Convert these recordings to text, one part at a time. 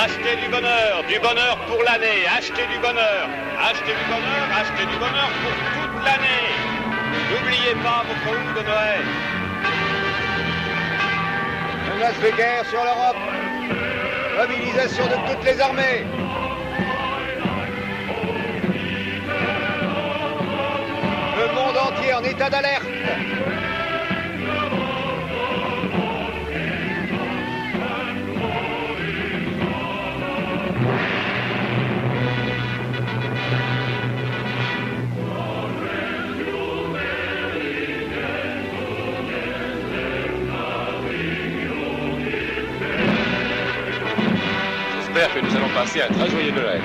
Achetez du bonheur pour l'année. Achetez du bonheur pour toute l'année. N'oubliez pas votre houle de Noël. Menace de guerre sur l'Europe. Mobilisation de toutes les armées. Le monde entier en état d'alerte. J'espère que nous allons passer un très joyeux Noël.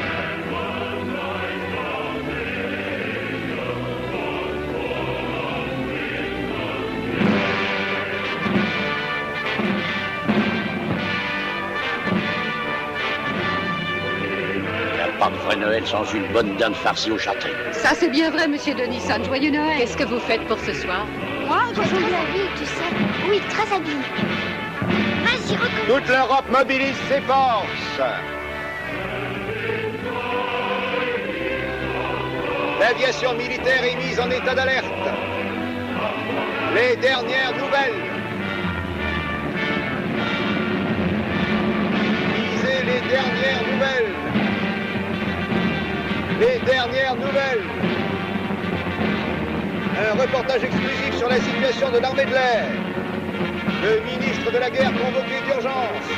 Pas de vrai Noël sans une bonne dinde farcie au châtain. Ça, c'est bien vrai, monsieur Denison. Joyeux Noël. Qu'est-ce que vous faites pour ce soir? Moi, je suis très habillée, tu sais. Oui, très habillée. Vas-y, recommence. Toute l'Europe mobilise ses forces. L'aviation militaire est mise en état d'alerte. Les dernières nouvelles. Lisez les dernières nouvelles. Les dernières nouvelles. Un reportage exclusif sur la situation de l'armée de l'air. Le ministre de la guerre convoqué d'urgence.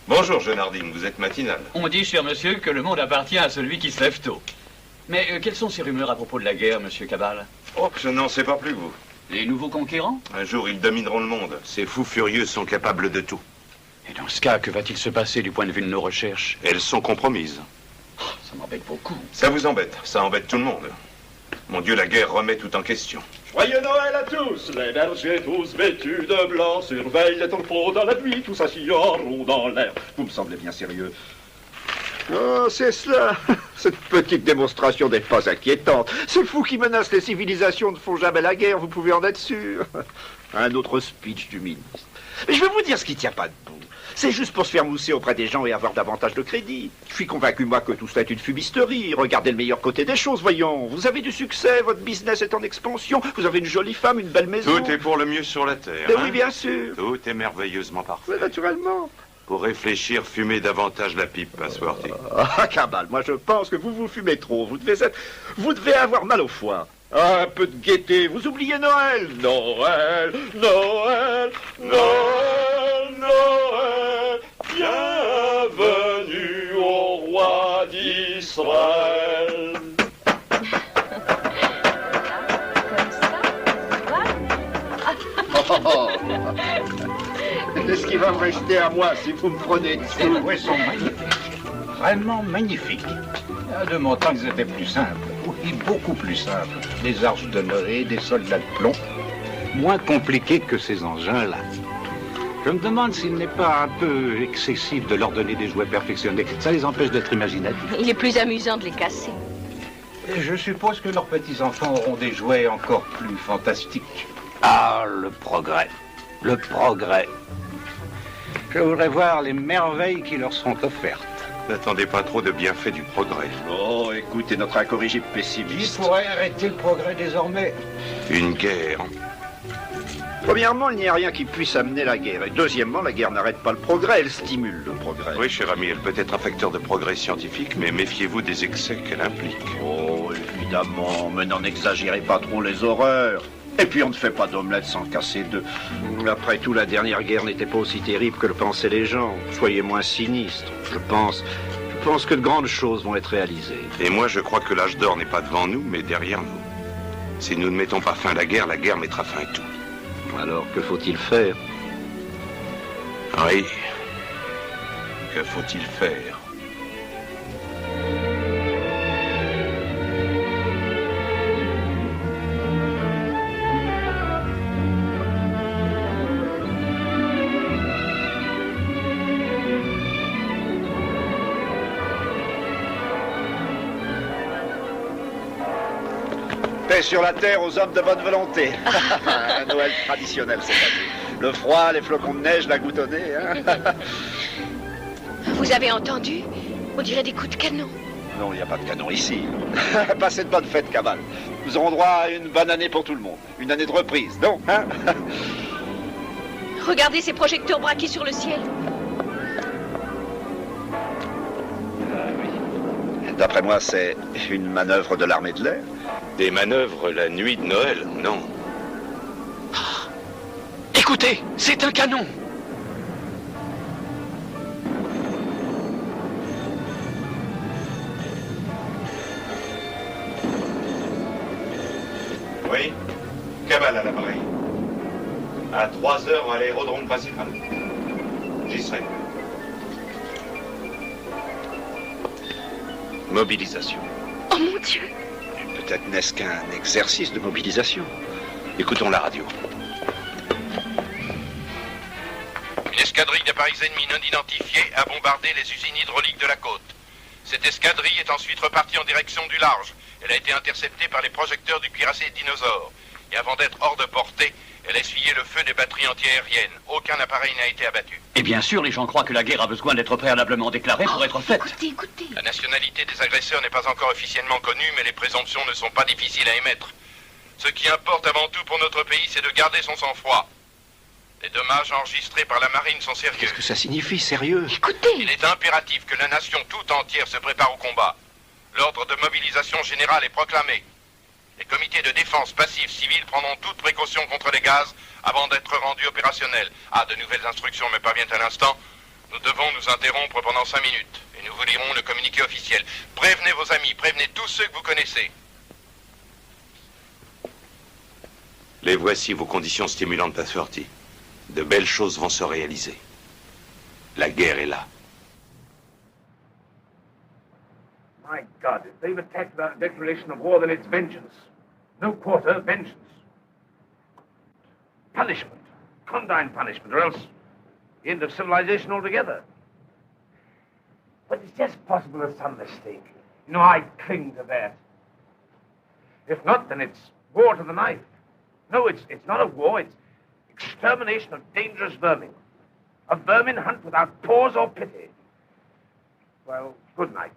Bonjour, jeune Harding, vous êtes matinal. On dit, cher monsieur, que le monde appartient à celui qui se lève tôt. Mais quelles sont ces rumeurs à propos de la guerre, monsieur Cabal? Oh, je n'en sais pas plus que vous. Les nouveaux conquérants? Un jour, ils domineront le monde. Ces fous furieux sont capables de tout. Et dans ce cas, que va-t-il se passer du point de vue de nos recherches? Elles sont compromises. Oh, ça m'embête beaucoup. Ça vous embête, ça embête tout le monde. Mon Dieu, la guerre remet tout en question. Joyeux Noël à tous, les bergers tous vêtus de blanc surveillent les troupeaux dans la nuit, tous assis en rond dans l'air. Vous me semblez bien sérieux. Oh, c'est cela. Cette petite démonstration n'est pas inquiétante. Ces fous qui menacent les civilisations ne font jamais la guerre, vous pouvez en être sûr. Un autre speech du ministre. Mais je vais vous dire ce qui tient pas debout. C'est juste pour se faire mousser auprès des gens et avoir davantage de crédit. Je suis convaincu, moi, que tout cela est une fumisterie. Regardez le meilleur côté des choses, voyons. Vous avez du succès, votre business est en expansion, vous avez une jolie femme, une belle maison. Tout est pour le mieux sur la Terre. Mais hein? oui, bien sûr. Tout est merveilleusement parfait. Mais naturellement. Pour réfléchir, fumez davantage la pipe, Passeworthy. Ah, Cabal, moi je pense que vous fumez trop. Vous devez avoir mal au foie. Ah, un peu de gaieté. Vous oubliez Noël. Noël, Noël, Noël, Noël. Bienvenue au roi d'Israël. Qu'est-ce qui va me rester à moi si vous me prenez Ces dessous? jouets sont magnifiques. Vraiment magnifiques. De mon temps, ils étaient plus simples. Oui, beaucoup plus simples. Des arches de Noé, des soldats de plomb. Moins compliqués que ces engins-là. Je me demande s'il n'est pas un peu excessif de leur donner des jouets perfectionnés. Ça les empêche d'être imaginatifs. Il est plus amusant de les casser. Et je suppose que leurs petits-enfants auront des jouets encore plus fantastiques. Ah, le progrès. Le progrès. Je voudrais voir les merveilles qui leur sont offertes. N'attendez pas trop de bienfaits du progrès. Oh, écoutez notre incorrigible Qui pessimiste. pourrait arrêter le progrès désormais? Une guerre. Premièrement, il n'y a rien qui puisse amener la guerre. Et deuxièmement, la guerre n'arrête pas le progrès, elle stimule le progrès. Oui, cher ami, elle peut être un facteur de progrès scientifique, mais méfiez-vous des excès qu'elle implique. Oh, évidemment, mais n'en exagérez pas trop les horreurs. Et puis on ne fait pas d'omelette sans casser d'œufs. Après tout, la dernière guerre n'était pas aussi terrible que le pensaient les gens. Soyez moins sinistres. Je pense que de grandes choses vont être réalisées. Et moi, je crois que l'âge d'or n'est pas devant nous, mais derrière nous. Si nous ne mettons pas fin à la guerre mettra fin à tout. Alors, que faut-il faire? Oui. Que faut-il faire? paix sur la terre aux hommes de bonne volonté. Un Noël traditionnel cette année. Le froid, les flocons de neige, la goutte au nez. Hein. Vous avez entendu? On dirait des coups de canon. Non, il n'y a pas de canon ici. Passez de bonnes fêtes, Cabal. Nous aurons droit à une bonne année pour tout le monde. Une année de reprise, non hein? Regardez ces projecteurs braqués sur le ciel. D'après moi, c'est une manœuvre de l'armée de l'air. Des manœuvres la nuit de Noël, non. Écoutez, c'est un canon. Oui, Cabal à l'appareil. À 3 heures à l'aérodrome principal. J'y serai. Mobilisation. Oh mon Dieu! Peut-être n'est-ce qu'un exercice de mobilisation. Écoutons la radio. Une escadrille d'appareils ennemis non identifiés a bombardé les usines hydrauliques de la côte. Cette escadrille est ensuite repartie en direction du large. Elle a été interceptée par les projecteurs du cuirassé dinosaure. Et avant d'être hors de portée, elle a essuyé le feu des batteries antiaériennes. Aucun appareil n'a été abattu. Et bien sûr, les gens croient que la guerre a besoin d'être préalablement déclarée pour être faite. Écoutez. La nationalité des agresseurs n'est pas encore officiellement connue, mais les présomptions ne sont pas difficiles à émettre. Ce qui importe avant tout pour notre pays, c'est de garder son sang-froid. Les dommages enregistrés par la marine sont sérieux. Qu'est-ce que ça signifie, sérieux? Écoutez. Il est impératif que la nation tout entière se prépare au combat. L'ordre de mobilisation générale est proclamé. Les comités de défense passive civile prendront toute précaution contre les gaz avant d'être rendus opérationnels. Ah, de nouvelles instructions me parviennent à l'instant. Nous devons nous interrompre pendant 5 minutes et nous vous lirons le communiqué officiel. Prévenez vos amis, prévenez tous ceux que vous connaissez. Les voici vos conditions stimulantes assorties. De belles choses vont se réaliser. La guerre est là. My God, if they've attacked without a declaration of war, then it's vengeance. No quarter, vengeance. Punishment. Condign punishment, or else the end of civilization altogether. But it's just possible there's some mistake. You know, I cling to that. If not, then it's war to the knife. No, it's not a war, it's extermination of dangerous vermin. A vermin hunt without pause or pity. Well, good night.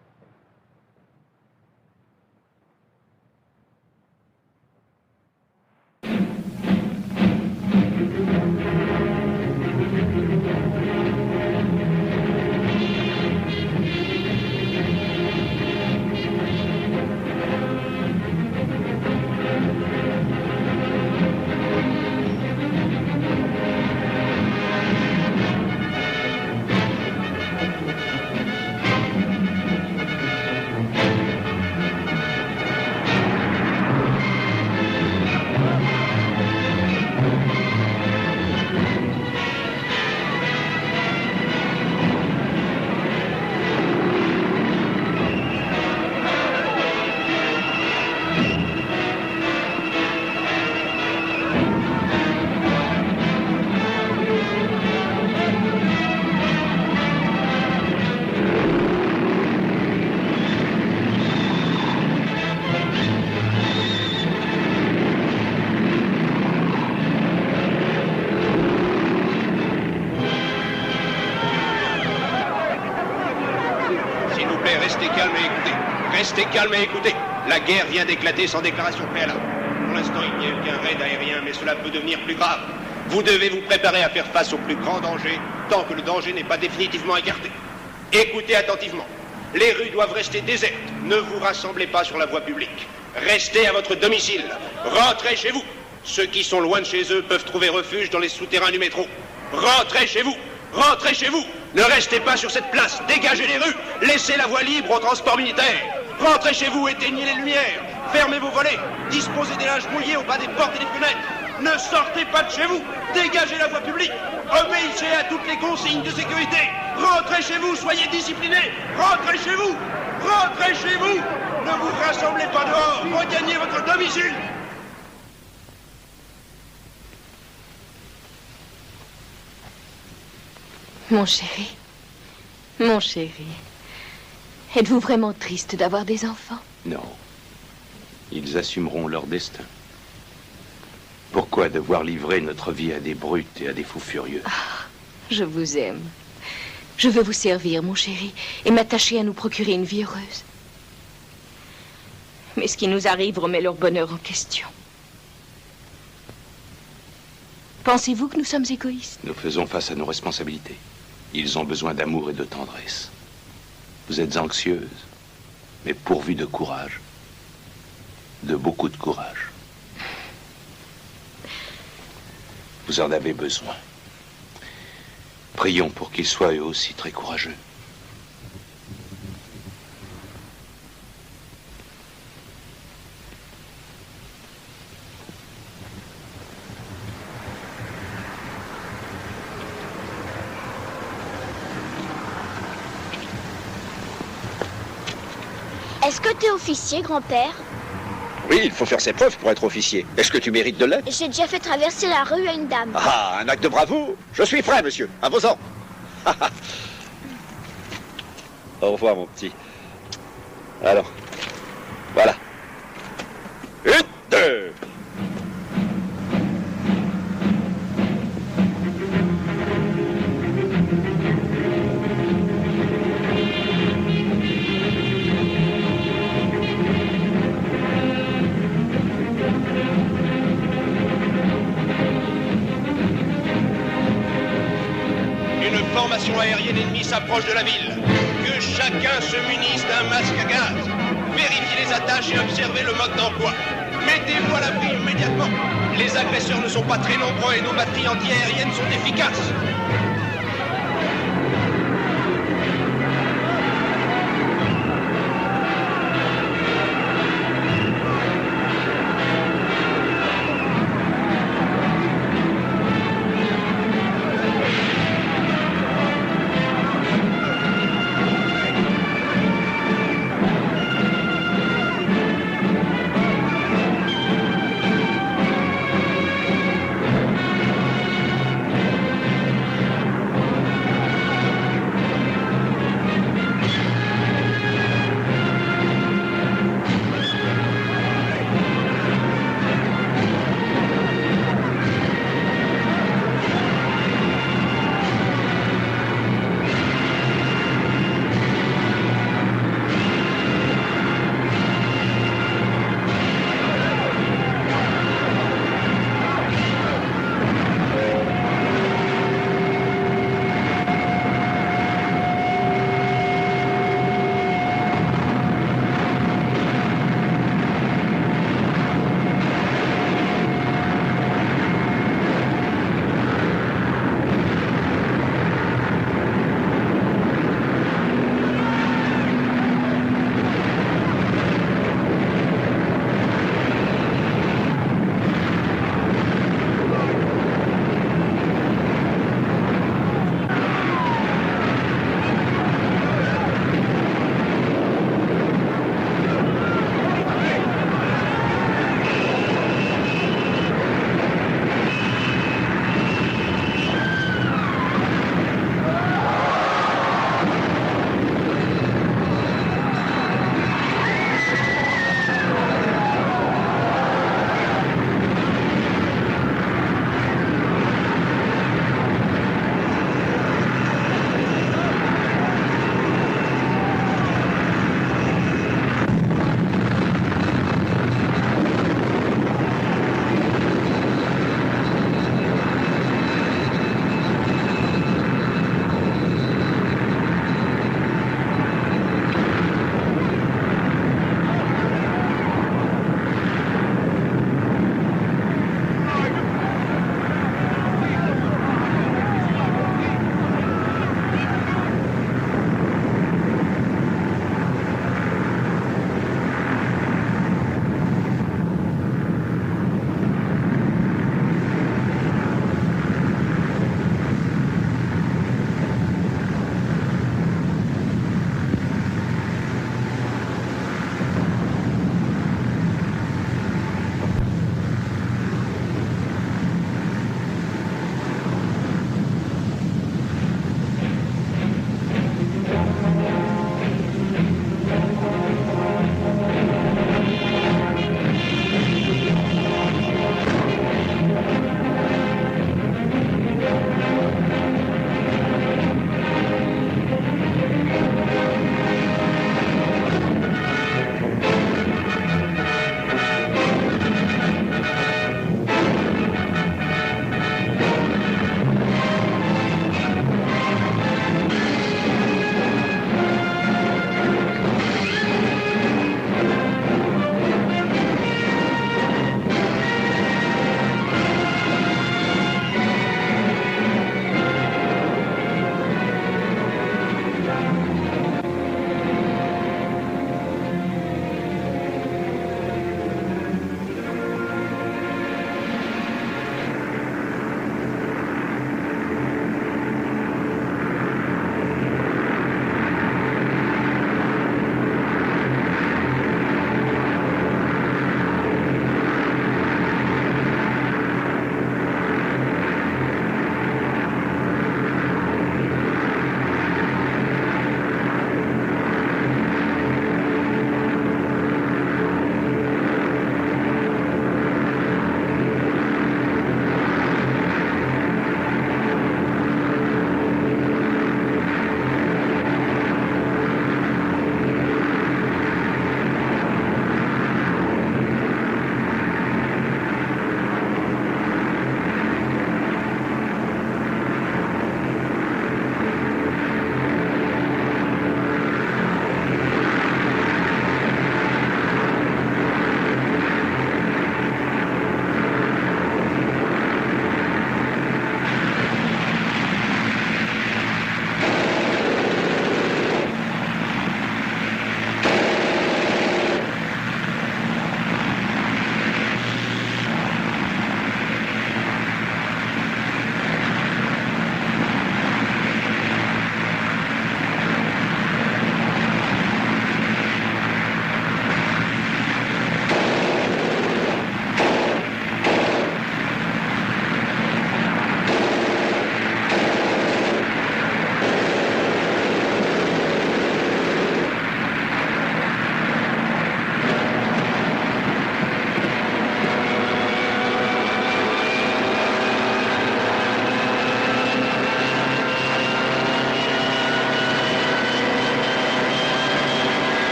Restez calme et écoutez. La guerre vient d'éclater sans déclaration préalable. Pour l'instant, il n'y a eu qu'un raid aérien, mais cela peut devenir plus grave. Vous devez vous préparer à faire face au plus grand danger, tant que le danger n'est pas définitivement écarté. Écoutez attentivement. Les rues doivent rester désertes. Ne vous rassemblez pas sur la voie publique. Restez à votre domicile. Rentrez chez vous. Ceux qui sont loin de chez eux peuvent trouver refuge dans les souterrains du métro. Rentrez chez vous. Rentrez chez vous. Ne restez pas sur cette place. Dégagez les rues. Laissez la voie libre au transport militaire. Rentrez chez vous, éteignez les lumières. Fermez vos volets. Disposez des linges mouillés au bas des portes et des fenêtres. Ne sortez pas de chez vous. Dégagez la voie publique. Obéissez à toutes les consignes de sécurité. Rentrez chez vous, soyez disciplinés. Rentrez chez vous. Rentrez chez vous. Ne vous rassemblez pas dehors. Regagnez votre domicile. Mon chéri, êtes-vous vraiment triste d'avoir des enfants? Non. Ils assumeront leur destin. Pourquoi devoir livrer notre vie à des brutes et à des fous furieux? Je vous aime. Je veux vous servir, mon chéri, et m'attacher à nous procurer une vie heureuse. Mais ce qui nous arrive remet leur bonheur en question. Pensez-vous que nous sommes égoïstes? Nous faisons face à nos responsabilités. Ils ont besoin d'amour et de tendresse. Vous êtes anxieuse, mais pourvue de courage. De beaucoup de courage. Vous en avez besoin. Prions pour qu'ils soient eux aussi très courageux. Est-ce que t'es officier, grand-père? Oui, il faut faire ses preuves pour être officier. Est-ce que tu mérites de l'être? J'ai déjà fait traverser la rue à une dame. Ah, un acte de bravoure. Je suis prêt, monsieur. À vos ordres. Au revoir, mon petit. Alors, voilà. 1, 2. Formation aérienne ennemie s'approche de la ville. Que chacun se munisse d'un masque à gaz. Vérifiez les attaches et observez le mode d'emploi. Mettez-vous à l'abri immédiatement. Les agresseurs ne sont pas très nombreux et nos batteries anti-aériennes sont efficaces.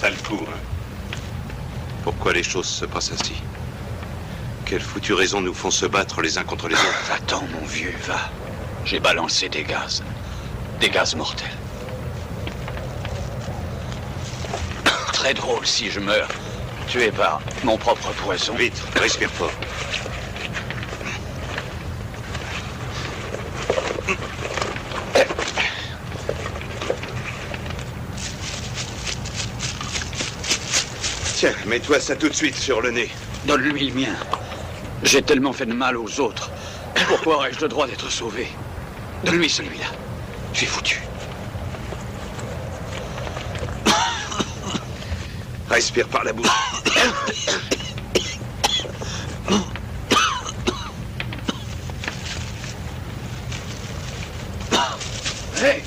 Sale coup, hein. Pourquoi les choses se passent ainsi? Quelles foutues raisons nous font se battre les uns contre les autres? Va-t'en, mon vieux, va. J'ai balancé des gaz. Des gaz mortels. Très drôle si je meurs, tué par mon propre poison. Vite, respire fort. Tiens, mets-toi ça tout de suite sur le nez. Donne-lui le mien. J'ai tellement fait de mal aux autres. Pourquoi aurais-je le droit d'être sauvé? Donne-lui celui-là. Je suis foutu. Respire par la bouche. Hey!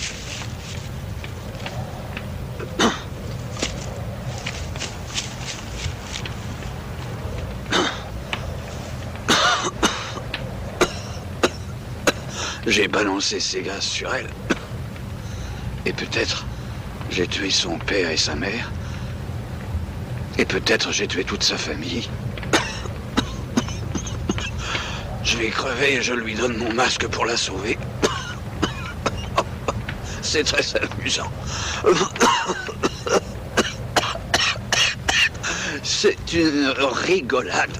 J'ai balancé ces gaz sur elle. Et peut-être j'ai tué son père et sa mère. Et peut-être j'ai tué toute sa famille. Je vais crever et je lui donne mon masque pour la sauver. C'est très amusant. C'est une rigolade.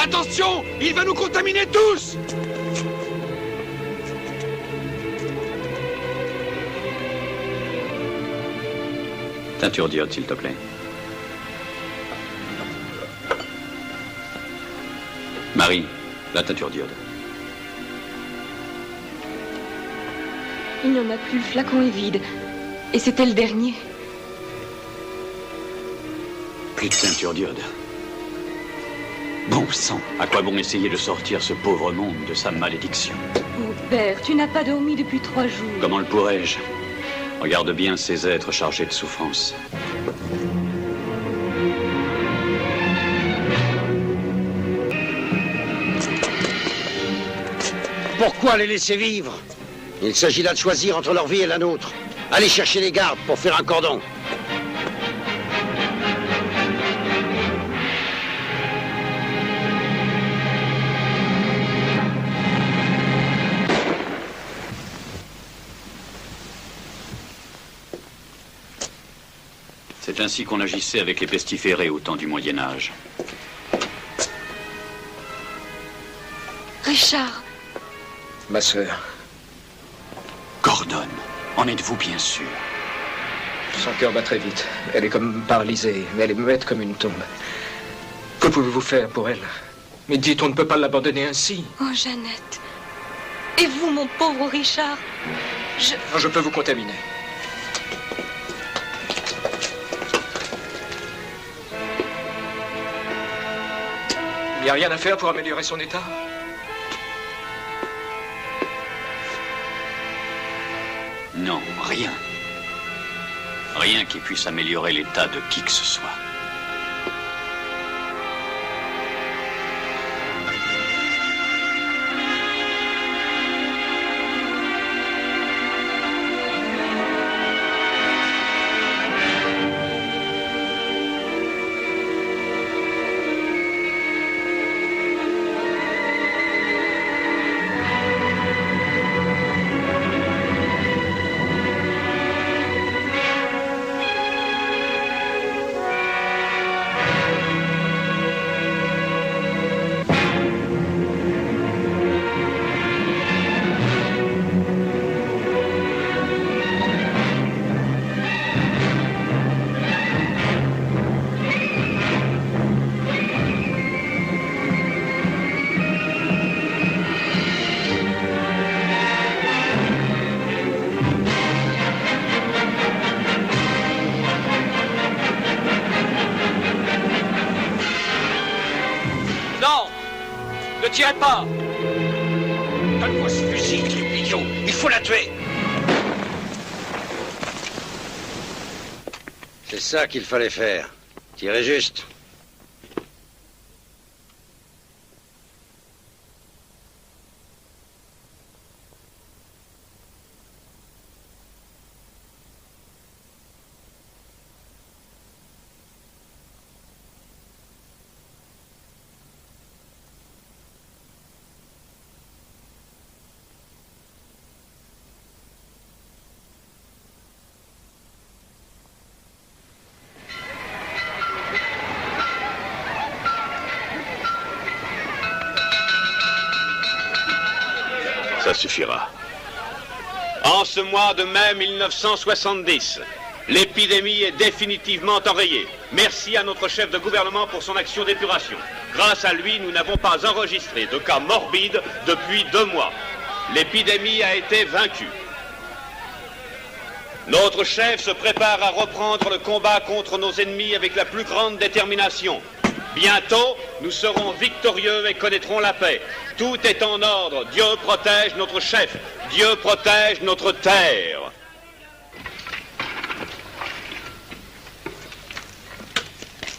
Attention, il va nous contaminer tous! Teinture d'iode, s'il te plaît. Marie, la teinture d'iode. Il n'y en a plus, le flacon est vide. Et c'était le dernier. Plus de teinture d'iode. Bon sang, à quoi bon essayer de sortir ce pauvre monde de sa malédiction? Oh, père, tu n'as pas dormi depuis 3 jours. Comment le pourrais-je? Regarde bien ces êtres chargés de souffrance. Pourquoi les laisser vivre? Il s'agit là de choisir entre leur vie et la nôtre. Allez chercher les gardes pour faire un cordon. C'est ainsi qu'on agissait avec les pestiférés au temps du Moyen-Âge. Richard. Ma sœur. Gordon, en êtes-vous bien sûr? Son cœur bat très vite. Elle est comme paralysée, mais elle est muette comme une tombe. Que pouvez-vous faire pour elle? Mais dites, on ne peut pas l'abandonner ainsi. Oh, Jeannette. Et vous, mon pauvre Richard? Je peux vous contaminer. Il n'y a rien à faire pour améliorer son état? Non, rien. Rien qui puisse améliorer l'état de qui que ce soit. Ne tirez pas! Donne-moi ce fusil, idiot! Il faut la tuer! C'est ça qu'il fallait faire. Tirez juste. Ça suffira. En ce mois de mai 1970, l'épidémie est définitivement enrayée. Merci à notre chef de gouvernement pour son action d'épuration. Grâce à lui, nous n'avons pas enregistré de cas morbides depuis 2 mois. L'épidémie a été vaincue. Notre chef se prépare à reprendre le combat contre nos ennemis avec la plus grande détermination. Bientôt, nous serons victorieux et connaîtrons la paix. Tout est en ordre. Dieu protège notre chef. Dieu protège notre terre.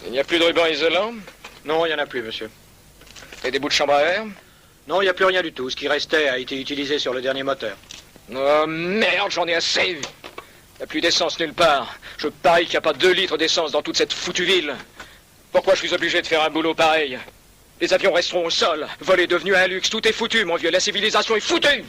Il n'y a plus de ruban isolant? Non, il n'y en a plus, monsieur. Et des bouts de chambre à air? Non, il n'y a plus rien du tout. Ce qui restait a été utilisé sur le dernier moteur. Oh merde, j'en ai assez. Il n'y a plus d'essence nulle part. Je parie qu'il n'y a pas 2 litres d'essence dans toute cette foutue ville. Pourquoi je suis obligé de faire un boulot pareil? Les avions resteront au sol. Vol est devenu un luxe. Tout est foutu, mon vieux. La civilisation est foutue.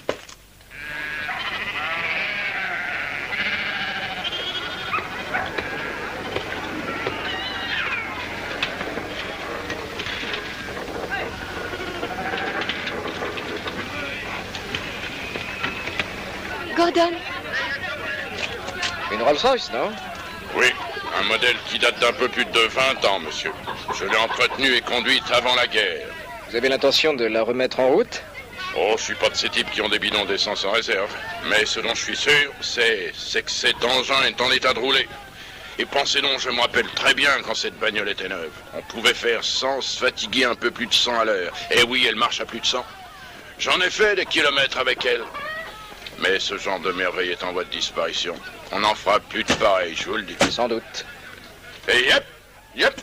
Gordon. Une Rolls-Royce, non? Oui, un modèle qui date d'un peu plus de 20 ans, monsieur. Je l'ai entretenue et conduite avant la guerre. Vous avez l'intention de la remettre en route? Oh, je suis pas de ces types qui ont des bidons d'essence en réserve. Mais ce dont je suis sûr, c'est que cet engin est en état de rouler. Et pensez donc, je me rappelle très bien quand cette bagnole était neuve. On pouvait faire 100, se fatiguer un peu plus de 100 à l'heure. Et oui, elle marche à plus de 100. J'en ai fait des kilomètres avec elle. Mais ce genre de merveille est en voie de disparition. On n'en fera plus de pareil, je vous le dis. Sans doute. Et yep.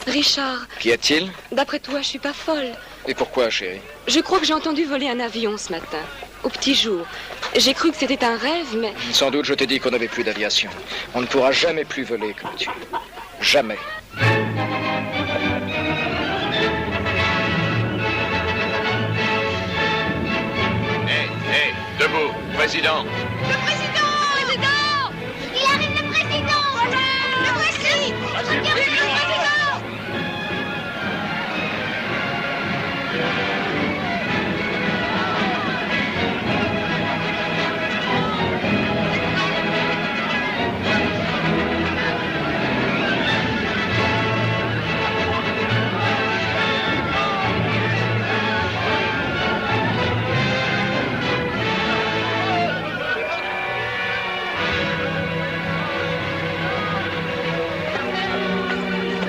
Richard. Qu'y a-t-il? D'après toi, je suis pas folle. Et pourquoi, chérie? Je crois que j'ai entendu voler un avion ce matin, au petit jour. J'ai cru que c'était un rêve, mais... Sans doute, je t'ai dit qu'on n'avait plus d'aviation. On ne pourra jamais plus voler comme tu. Jamais. Hé, debout, président. Le président! Président! Il arrive le président! Le voici! Il arrive le président!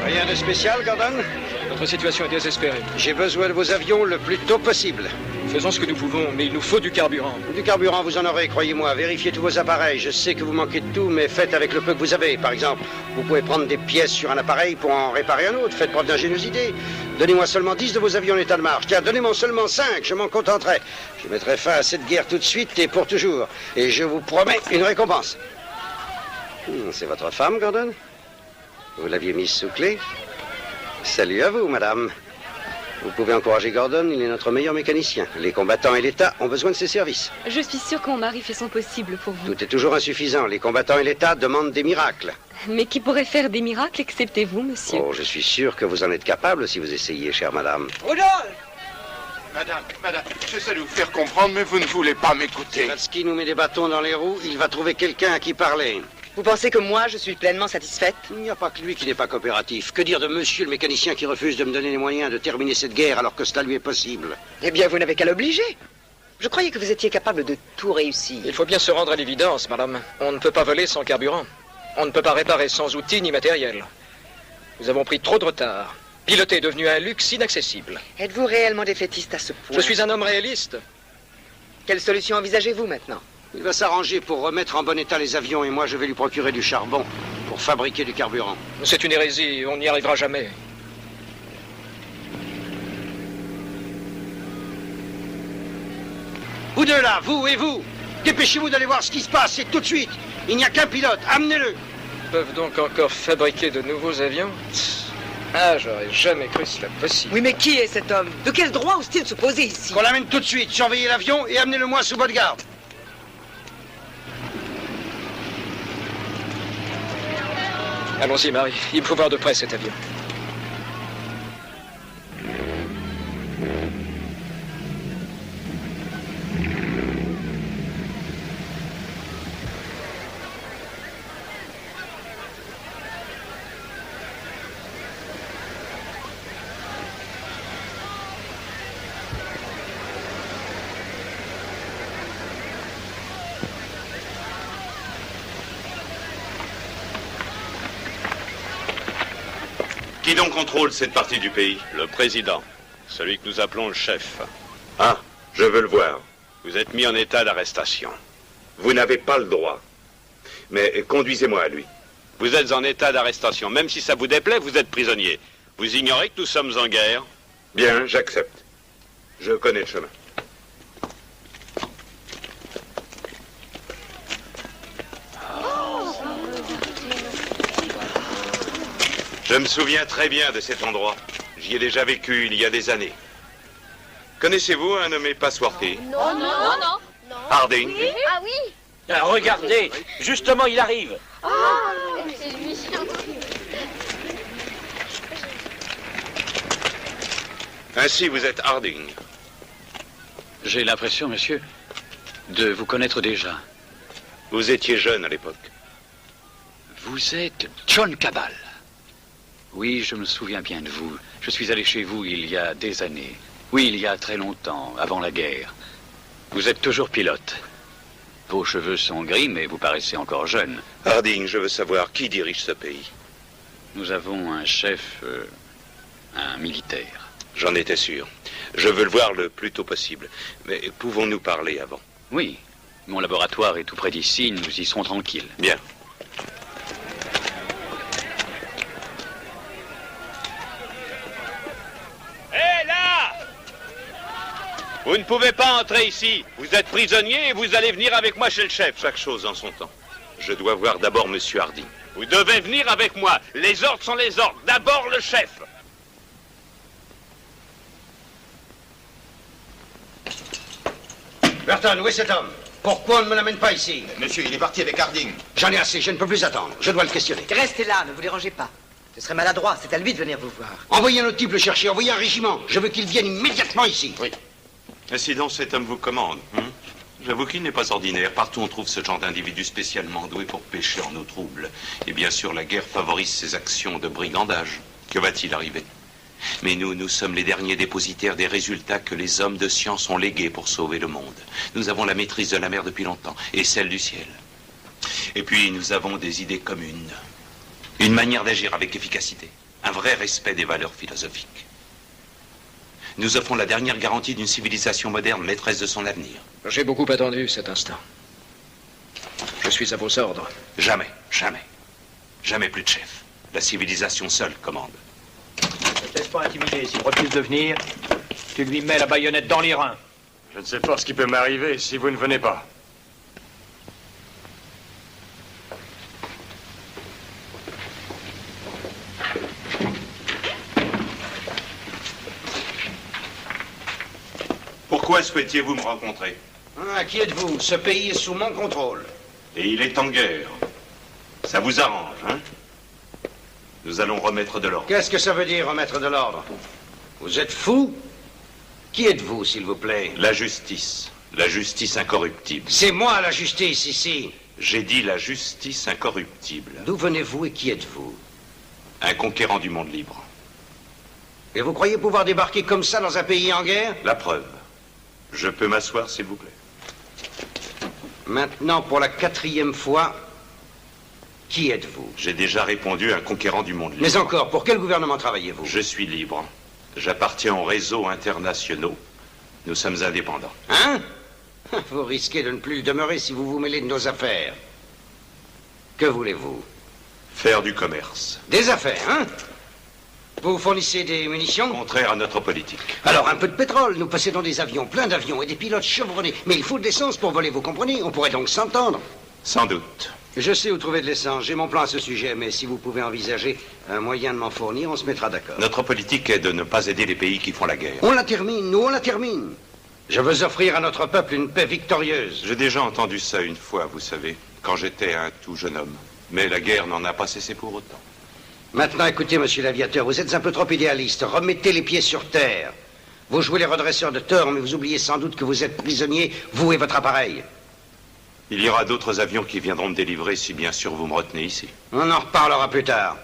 Rien de spécial, Gordon? Notre situation est désespérée. J'ai besoin de vos avions le plus tôt possible. Faisons ce que nous pouvons, mais il nous faut du carburant. Du carburant, vous en aurez, croyez-moi. Vérifiez tous vos appareils. Je sais que vous manquez de tout, mais faites avec le peu que vous avez. Par exemple, vous pouvez prendre des pièces sur un appareil pour en réparer un autre. Faites preuve d'ingéniosité. Donnez-moi seulement 10 de vos avions en état de marche. Tiens, donnez-moi seulement 5, je m'en contenterai. Je mettrai fin à cette guerre tout de suite et pour toujours. Et je vous promets une récompense. C'est votre femme, Gordon? Vous l'aviez mise sous clé? Salut à vous, madame. Vous pouvez encourager Gordon, il est notre meilleur mécanicien. Les combattants et l'État ont besoin de ses services. Je suis sûre que mon mari fait son possible pour vous. Tout est toujours insuffisant. Les combattants et l'État demandent des miracles. Mais qui pourrait faire des miracles excepté vous, monsieur? Oh, je suis sûr que vous en êtes capable si vous essayez, chère madame. Rudolf! Madame, j'essaie de vous faire comprendre, mais vous ne voulez pas m'écouter. Statsky nous met des bâtons dans les roues, il va trouver quelqu'un à qui parler. Vous pensez que moi, je suis pleinement satisfaite? Il n'y a pas que lui qui n'est pas coopératif. Que dire de monsieur le mécanicien qui refuse de me donner les moyens de terminer cette guerre alors que cela lui est possible? Eh bien, vous n'avez qu'à l'obliger. Je croyais que vous étiez capable de tout réussir. Il faut bien se rendre à l'évidence, madame. On ne peut pas voler sans carburant. On ne peut pas réparer sans outils ni matériel. Nous avons pris trop de retard. Piloter est devenu un luxe inaccessible. Êtes-vous réellement défaitiste à ce point? Je suis un homme réaliste. Quelle solution envisagez-vous maintenant? Il va s'arranger pour remettre en bon état les avions et moi je vais lui procurer du charbon pour fabriquer du carburant. C'est une hérésie, on n'y arrivera jamais. Vous deux là, vous et vous, dépêchez-vous d'aller voir ce qui se passe, et tout de suite. Il n'y a qu'un pilote, amenez-le. Ils peuvent donc encore fabriquer de nouveaux avions? Ah, j'aurais jamais cru cela possible. Oui, mais qui est cet homme? De quel droit ose-t-il se poser ici? Qu'on l'amène tout de suite, surveillez l'avion et amenez-le-moi sous bonne garde. Allons-y, Marie. Il me faut voir de près cet avion. Qui donc contrôle cette partie du pays? Le président, celui que nous appelons le chef. Ah, je veux le voir. Vous êtes mis en état d'arrestation. Vous n'avez pas le droit. Mais conduisez-moi à lui. Vous êtes en état d'arrestation. Même si ça vous déplaît, vous êtes prisonnier. Vous ignorez que nous sommes en guerre? Bien, j'accepte. Je connais le chemin. Je me souviens très bien de cet endroit. J'y ai déjà vécu il y a des années. Connaissez-vous un nommé Passworthy? Non, non, non, non. Harding? Oui? Ah oui. Ah, regardez, justement, il arrive. Ah, c'est lui. Ainsi, vous êtes Harding. J'ai l'impression, monsieur, de vous connaître déjà. Vous étiez jeune à l'époque. Vous êtes John Cabal. Oui, je me souviens bien de vous. Je suis allé chez vous il y a des années. Oui, il y a très longtemps, avant la guerre. Vous êtes toujours pilote. Vos cheveux sont gris, mais vous paraissez encore jeune. Harding, je veux savoir qui dirige ce pays. Nous avons un chef, un militaire. J'en étais sûr. Je veux le voir le plus tôt possible. Mais pouvons-nous parler avant? Oui. Mon laboratoire est tout près d'ici, nous y serons tranquilles. Bien. Hé, là! Vous ne pouvez pas entrer ici. Vous êtes prisonnier et vous allez venir avec moi chez le chef. Chaque chose en son temps. Je dois voir d'abord Monsieur Harding. Vous devez venir avec moi. Les ordres sont les ordres. D'abord le chef. Burton, où est cet homme? Pourquoi on ne me l'amène pas ici? Monsieur, il est parti avec Harding. J'en ai assez, je ne peux plus attendre. Je dois le questionner. Restez là, ne vous dérangez pas. Ce serait maladroit, c'est à lui de venir vous voir. Envoyez un autre type le chercher, envoyez un régiment. Je veux qu'il vienne immédiatement ici. Oui. Et si donc cet homme vous commande, J'avoue qu'il n'est pas ordinaire. Partout on trouve ce genre d'individu spécialement doué pour pêcher en eau trouble. Et bien sûr, la guerre favorise ses actions de brigandage. Que va-t-il arriver? Mais nous sommes les derniers dépositaires des résultats que les hommes de science ont légués pour sauver le monde. Nous avons la maîtrise de la mer depuis longtemps, et celle du ciel. Et puis, nous avons des idées communes. Une manière d'agir avec efficacité. Un vrai respect des valeurs philosophiques. Nous offrons la dernière garantie d'une civilisation moderne, maîtresse de son avenir. J'ai beaucoup attendu cet instant. Je suis à vos ordres. Jamais, jamais. Jamais plus de chef. La civilisation seule commande. Ne te laisse pas intimider. S'il refuse de venir, tu lui mets la baïonnette dans les reins. Je ne sais pas ce qui peut m'arriver si vous ne venez pas. Pourquoi souhaitiez-vous me rencontrer? Qui êtes-vous? Ce pays est sous mon contrôle. Et il est en guerre. Ça vous arrange, hein? Nous allons remettre de l'ordre. Qu'est-ce que ça veut dire, remettre de l'ordre? Vous êtes fou? Qui êtes-vous, s'il vous plaît? La justice. La justice incorruptible. C'est moi, la justice, ici. J'ai dit la justice incorruptible. D'où venez-vous et qui êtes-vous? Un conquérant du monde libre. Et vous croyez pouvoir débarquer comme ça dans un pays en guerre? La preuve. Je peux m'asseoir, s'il vous plaît. Maintenant, pour la 4e fois, qui êtes-vous? J'ai déjà répondu, un conquérant du monde libre. Mais encore, pour quel gouvernement travaillez-vous? Je suis libre. J'appartiens aux réseaux internationaux. Nous sommes indépendants. Hein? Vous risquez de ne plus le demeurer si vous vous mêlez de nos affaires. Que voulez-vous? Faire du commerce. Des affaires, hein? Vous fournissez des munitions? Contraire à notre politique. Alors, un peu de pétrole. Nous possédons des avions, plein d'avions et des pilotes chevronnés. Mais il faut de l'essence pour voler, vous comprenez? On pourrait donc s'entendre. Sans doute. Je sais où trouver de l'essence. J'ai mon plan à ce sujet. Mais si vous pouvez envisager un moyen de m'en fournir, on se mettra d'accord. Notre politique est de ne pas aider les pays qui font la guerre. On la termine, nous on la termine. Je veux offrir à notre peuple une paix victorieuse. J'ai déjà entendu ça une fois, vous savez, quand j'étais un tout jeune homme. Mais la guerre n'en a pas cessé pour autant. Maintenant, écoutez, monsieur l'aviateur, vous êtes un peu trop idéaliste. Remettez les pieds sur terre. Vous jouez les redresseurs de tort, mais vous oubliez sans doute que vous êtes prisonnier, vous et votre appareil. Il y aura d'autres avions qui viendront me délivrer si bien sûr vous me retenez ici. On en reparlera plus tard.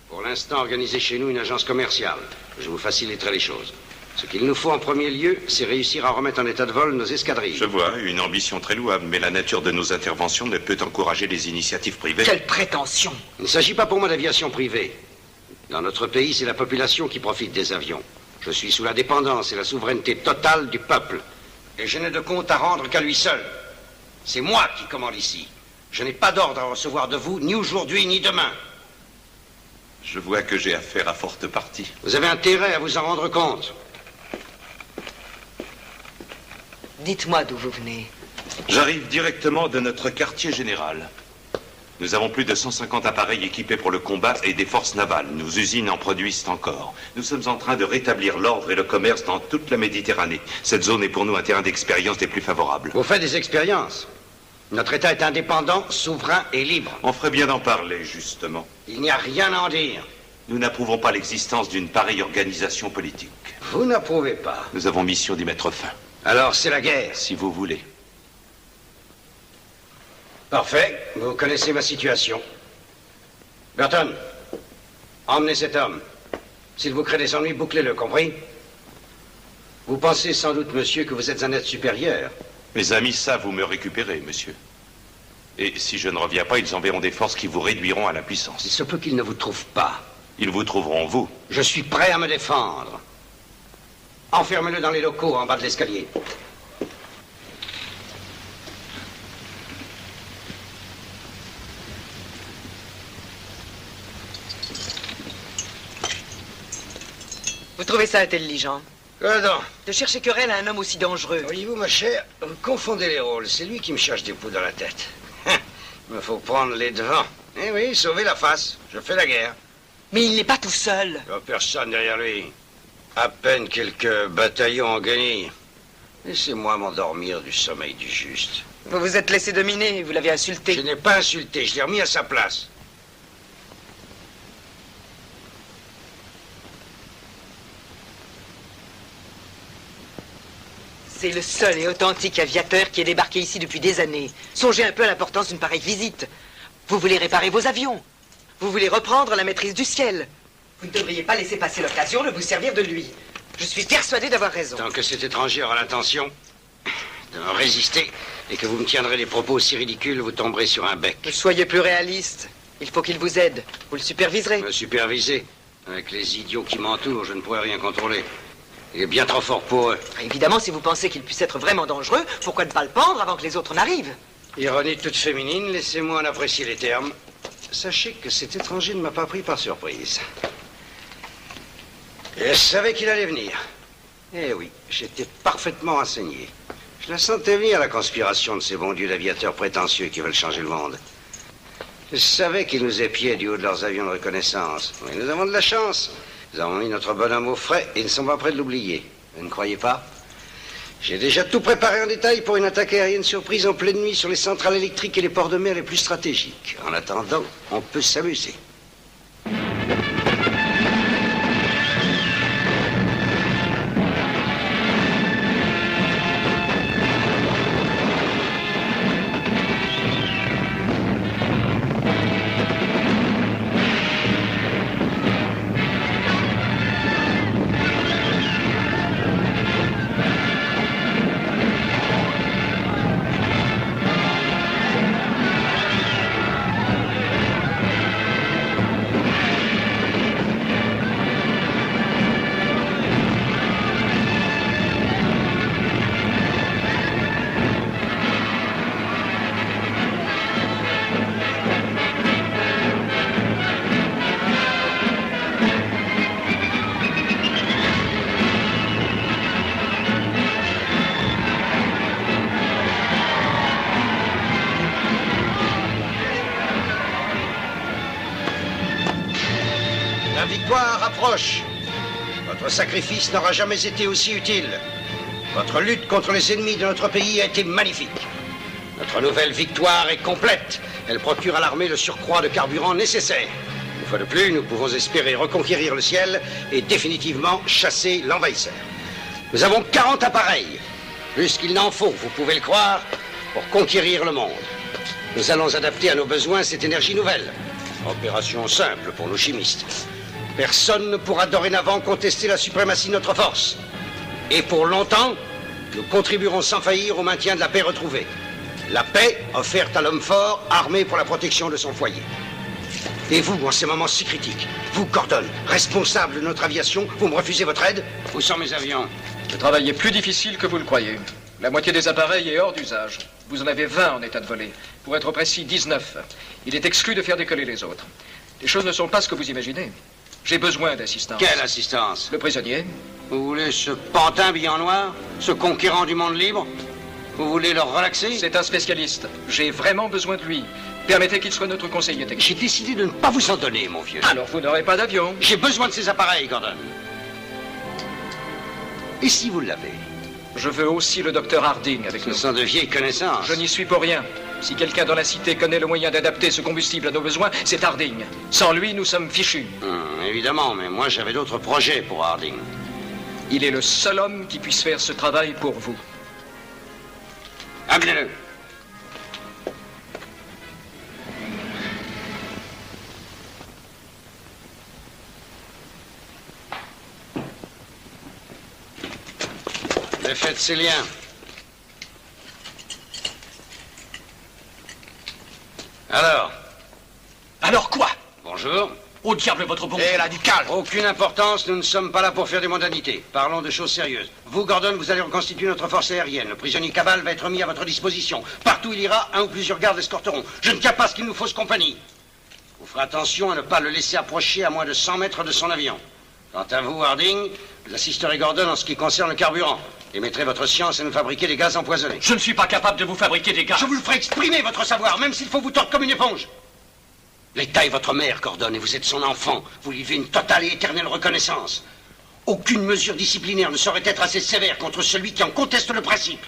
Pour l'instant, organisez chez nous une agence commerciale. Je vous faciliterai les choses. Ce qu'il nous faut en premier lieu, c'est réussir à remettre en état de vol nos escadrilles. Je vois, une ambition très louable, mais la nature de nos interventions ne peut encourager les initiatives privées. Quelle prétention! Il ne s'agit pas pour moi d'aviation privée. Dans notre pays, c'est la population qui profite des avions. Je suis sous la dépendance et la souveraineté totale du peuple. Et je n'ai de compte à rendre qu'à lui seul. C'est moi qui commande ici. Je n'ai pas d'ordre à recevoir de vous, ni aujourd'hui, ni demain. Je vois que j'ai affaire à forte partie. Vous avez intérêt à vous en rendre compte. Dites-moi d'où vous venez. J'arrive directement de notre quartier général. Nous avons plus de 150 appareils équipés pour le combat et des forces navales. Nos usines en produisent encore. Nous sommes en train de rétablir l'ordre et le commerce dans toute la Méditerranée. Cette zone est pour nous un terrain d'expérience des plus favorables. Vous faites des expériences. Notre État est indépendant, souverain et libre. On ferait bien d'en parler, justement. Il n'y a rien à en dire. Nous n'approuvons pas l'existence d'une pareille organisation politique. Vous n'approuvez pas. Nous avons mission d'y mettre fin. Alors c'est la guerre. Si vous voulez. Parfait. Vous connaissez ma situation. Burton, emmenez cet homme. S'il vous crée des ennuis, bouclez-le, compris? Vous pensez sans doute, monsieur, que vous êtes un être supérieur Mes amis savent où me récupérer, monsieur. Et si je ne reviens pas, ils enverront des forces qui vous réduiront à l'impuissance. Il se peut qu'ils ne vous trouvent pas. Ils vous trouveront, vous. Je suis prêt à me défendre. Enfermez-le dans les locaux, en bas de l'escalier. Vous trouvez ça intelligent? Quoi donc? De chercher querelle à un homme aussi dangereux. Voyez-vous, ma chère, vous confondez les rôles. C'est lui qui me cherche des poux dans la tête. Il me faut prendre les devants. Eh oui, sauver la face. Je fais la guerre. Mais il n'est pas tout seul. Il n'y a personne derrière lui. À peine quelques bataillons en guenilles. Laissez-moi m'endormir du sommeil du juste. Vous vous êtes laissé dominer, vous l'avez insulté. Je n'ai pas insulté, je l'ai remis à sa place. C'est le seul et authentique aviateur qui est débarqué ici depuis des années. Songez un peu à l'importance d'une pareille visite. Vous voulez réparer vos avions. Vous voulez reprendre la maîtrise du ciel. Vous ne devriez pas laisser passer l'occasion de vous servir de lui. Je suis persuadé d'avoir raison. Tant que cet étranger aura l'intention de me résister et que vous me tiendrez des propos aussi ridicules, vous tomberez sur un bec. Soyez plus réaliste. Il faut qu'il vous aide. Vous le superviserez. Me superviser? Avec les idiots qui m'entourent, je ne pourrai rien contrôler. Il est bien trop fort pour eux. Évidemment, si vous pensez qu'il puisse être vraiment dangereux, pourquoi ne pas le pendre avant que les autres n'arrivent? Ironie toute féminine, laissez-moi en apprécier les termes. Sachez que cet étranger ne m'a pas pris par surprise. Et je savais qu'il allait venir. Eh oui, j'étais parfaitement renseigné. Je la sentais venir, la conspiration de ces bons dieux d'aviateurs prétentieux qui veulent changer le monde. Je savais qu'ils nous épiaient du haut de leurs avions de reconnaissance. Mais nous avons de la chance. Nous avons mis notre bonhomme au frais et ne sommes pas prêts de l'oublier. Vous ne croyez pas? J'ai déjà tout préparé en détail pour une attaque aérienne surprise en pleine nuit sur les centrales électriques et les ports de mer les plus stratégiques. En attendant, on peut s'amuser. Votre sacrifice n'aura jamais été aussi utile. Votre lutte contre les ennemis de notre pays a été magnifique. Notre nouvelle victoire est complète. Elle procure à l'armée le surcroît de carburant nécessaire. Une fois de plus, nous pouvons espérer reconquérir le ciel et définitivement chasser l'envahisseur. Nous avons 40 appareils, plus qu'il n'en faut, vous pouvez le croire, pour conquérir le monde. Nous allons adapter à nos besoins cette énergie nouvelle. Opération simple pour nos chimistes. Personne ne pourra dorénavant contester la suprématie de notre force. Et pour longtemps, nous contribuerons sans faillir au maintien de la paix retrouvée. La paix offerte à l'homme fort, armé pour la protection de son foyer. Et vous, en ces moments si critiques, vous, Gordon, responsable de notre aviation, vous me refusez votre aide? Où sont mes avions? Le travail est plus difficile que vous le croyez. La moitié des appareils est hors d'usage. Vous en avez 20 en état de voler. Pour être précis, 19. Il est exclu de faire décoller les autres. Les choses ne sont pas ce que vous imaginez. J'ai besoin d'assistance. Quelle assistance? Le prisonnier. Vous voulez ce pantin habillé en noir? Ce conquérant du monde libre? Vous voulez le relaxer? C'est un spécialiste. J'ai vraiment besoin de lui. Permettez qu'il soit notre conseiller technique. J'ai décidé de ne pas vous en donner, mon vieux. Alors vous n'aurez pas d'avion. J'ai besoin de ces appareils, Gordon. Et si vous l'avez? Je veux aussi le docteur Harding avec nous. Ce sont de vieilles connaissances. Je n'y suis pour rien. Si quelqu'un dans la cité connaît le moyen d'adapter ce combustible à nos besoins, c'est Harding. Sans lui, nous sommes fichus. Évidemment, mais moi j'avais d'autres projets pour Harding. Il est le seul homme qui puisse faire ce travail pour vous. Amenez-le. Défaites ces liens. Alors quoi? Bonjour. Au diable votre bon... Eh là, du calme. Aucune importance, nous ne sommes pas là pour faire des mondanités. Parlons de choses sérieuses. Vous, Gordon, vous allez reconstituer notre force aérienne. Le prisonnier Cabal va être mis à votre disposition. Partout où il ira, un ou plusieurs gardes l'escorteront. Je ne tiens pas à ce qu'il nous fausse compagnie. Vous ferez attention à ne pas le laisser approcher à moins de 100 mètres de son avion. Quant à vous, Harding, vous assisterez Gordon en ce qui concerne le carburant. Et mettrez votre science à nous fabriquer des gaz empoisonnés. Je ne suis pas capable de vous fabriquer des gaz. Je vous le ferai exprimer, votre savoir, même s'il faut vous tordre comme une éponge. L'État est votre mère, Gordon, et vous êtes son enfant. Vous lui devez une totale et éternelle reconnaissance. Aucune mesure disciplinaire ne saurait être assez sévère contre celui qui en conteste le principe.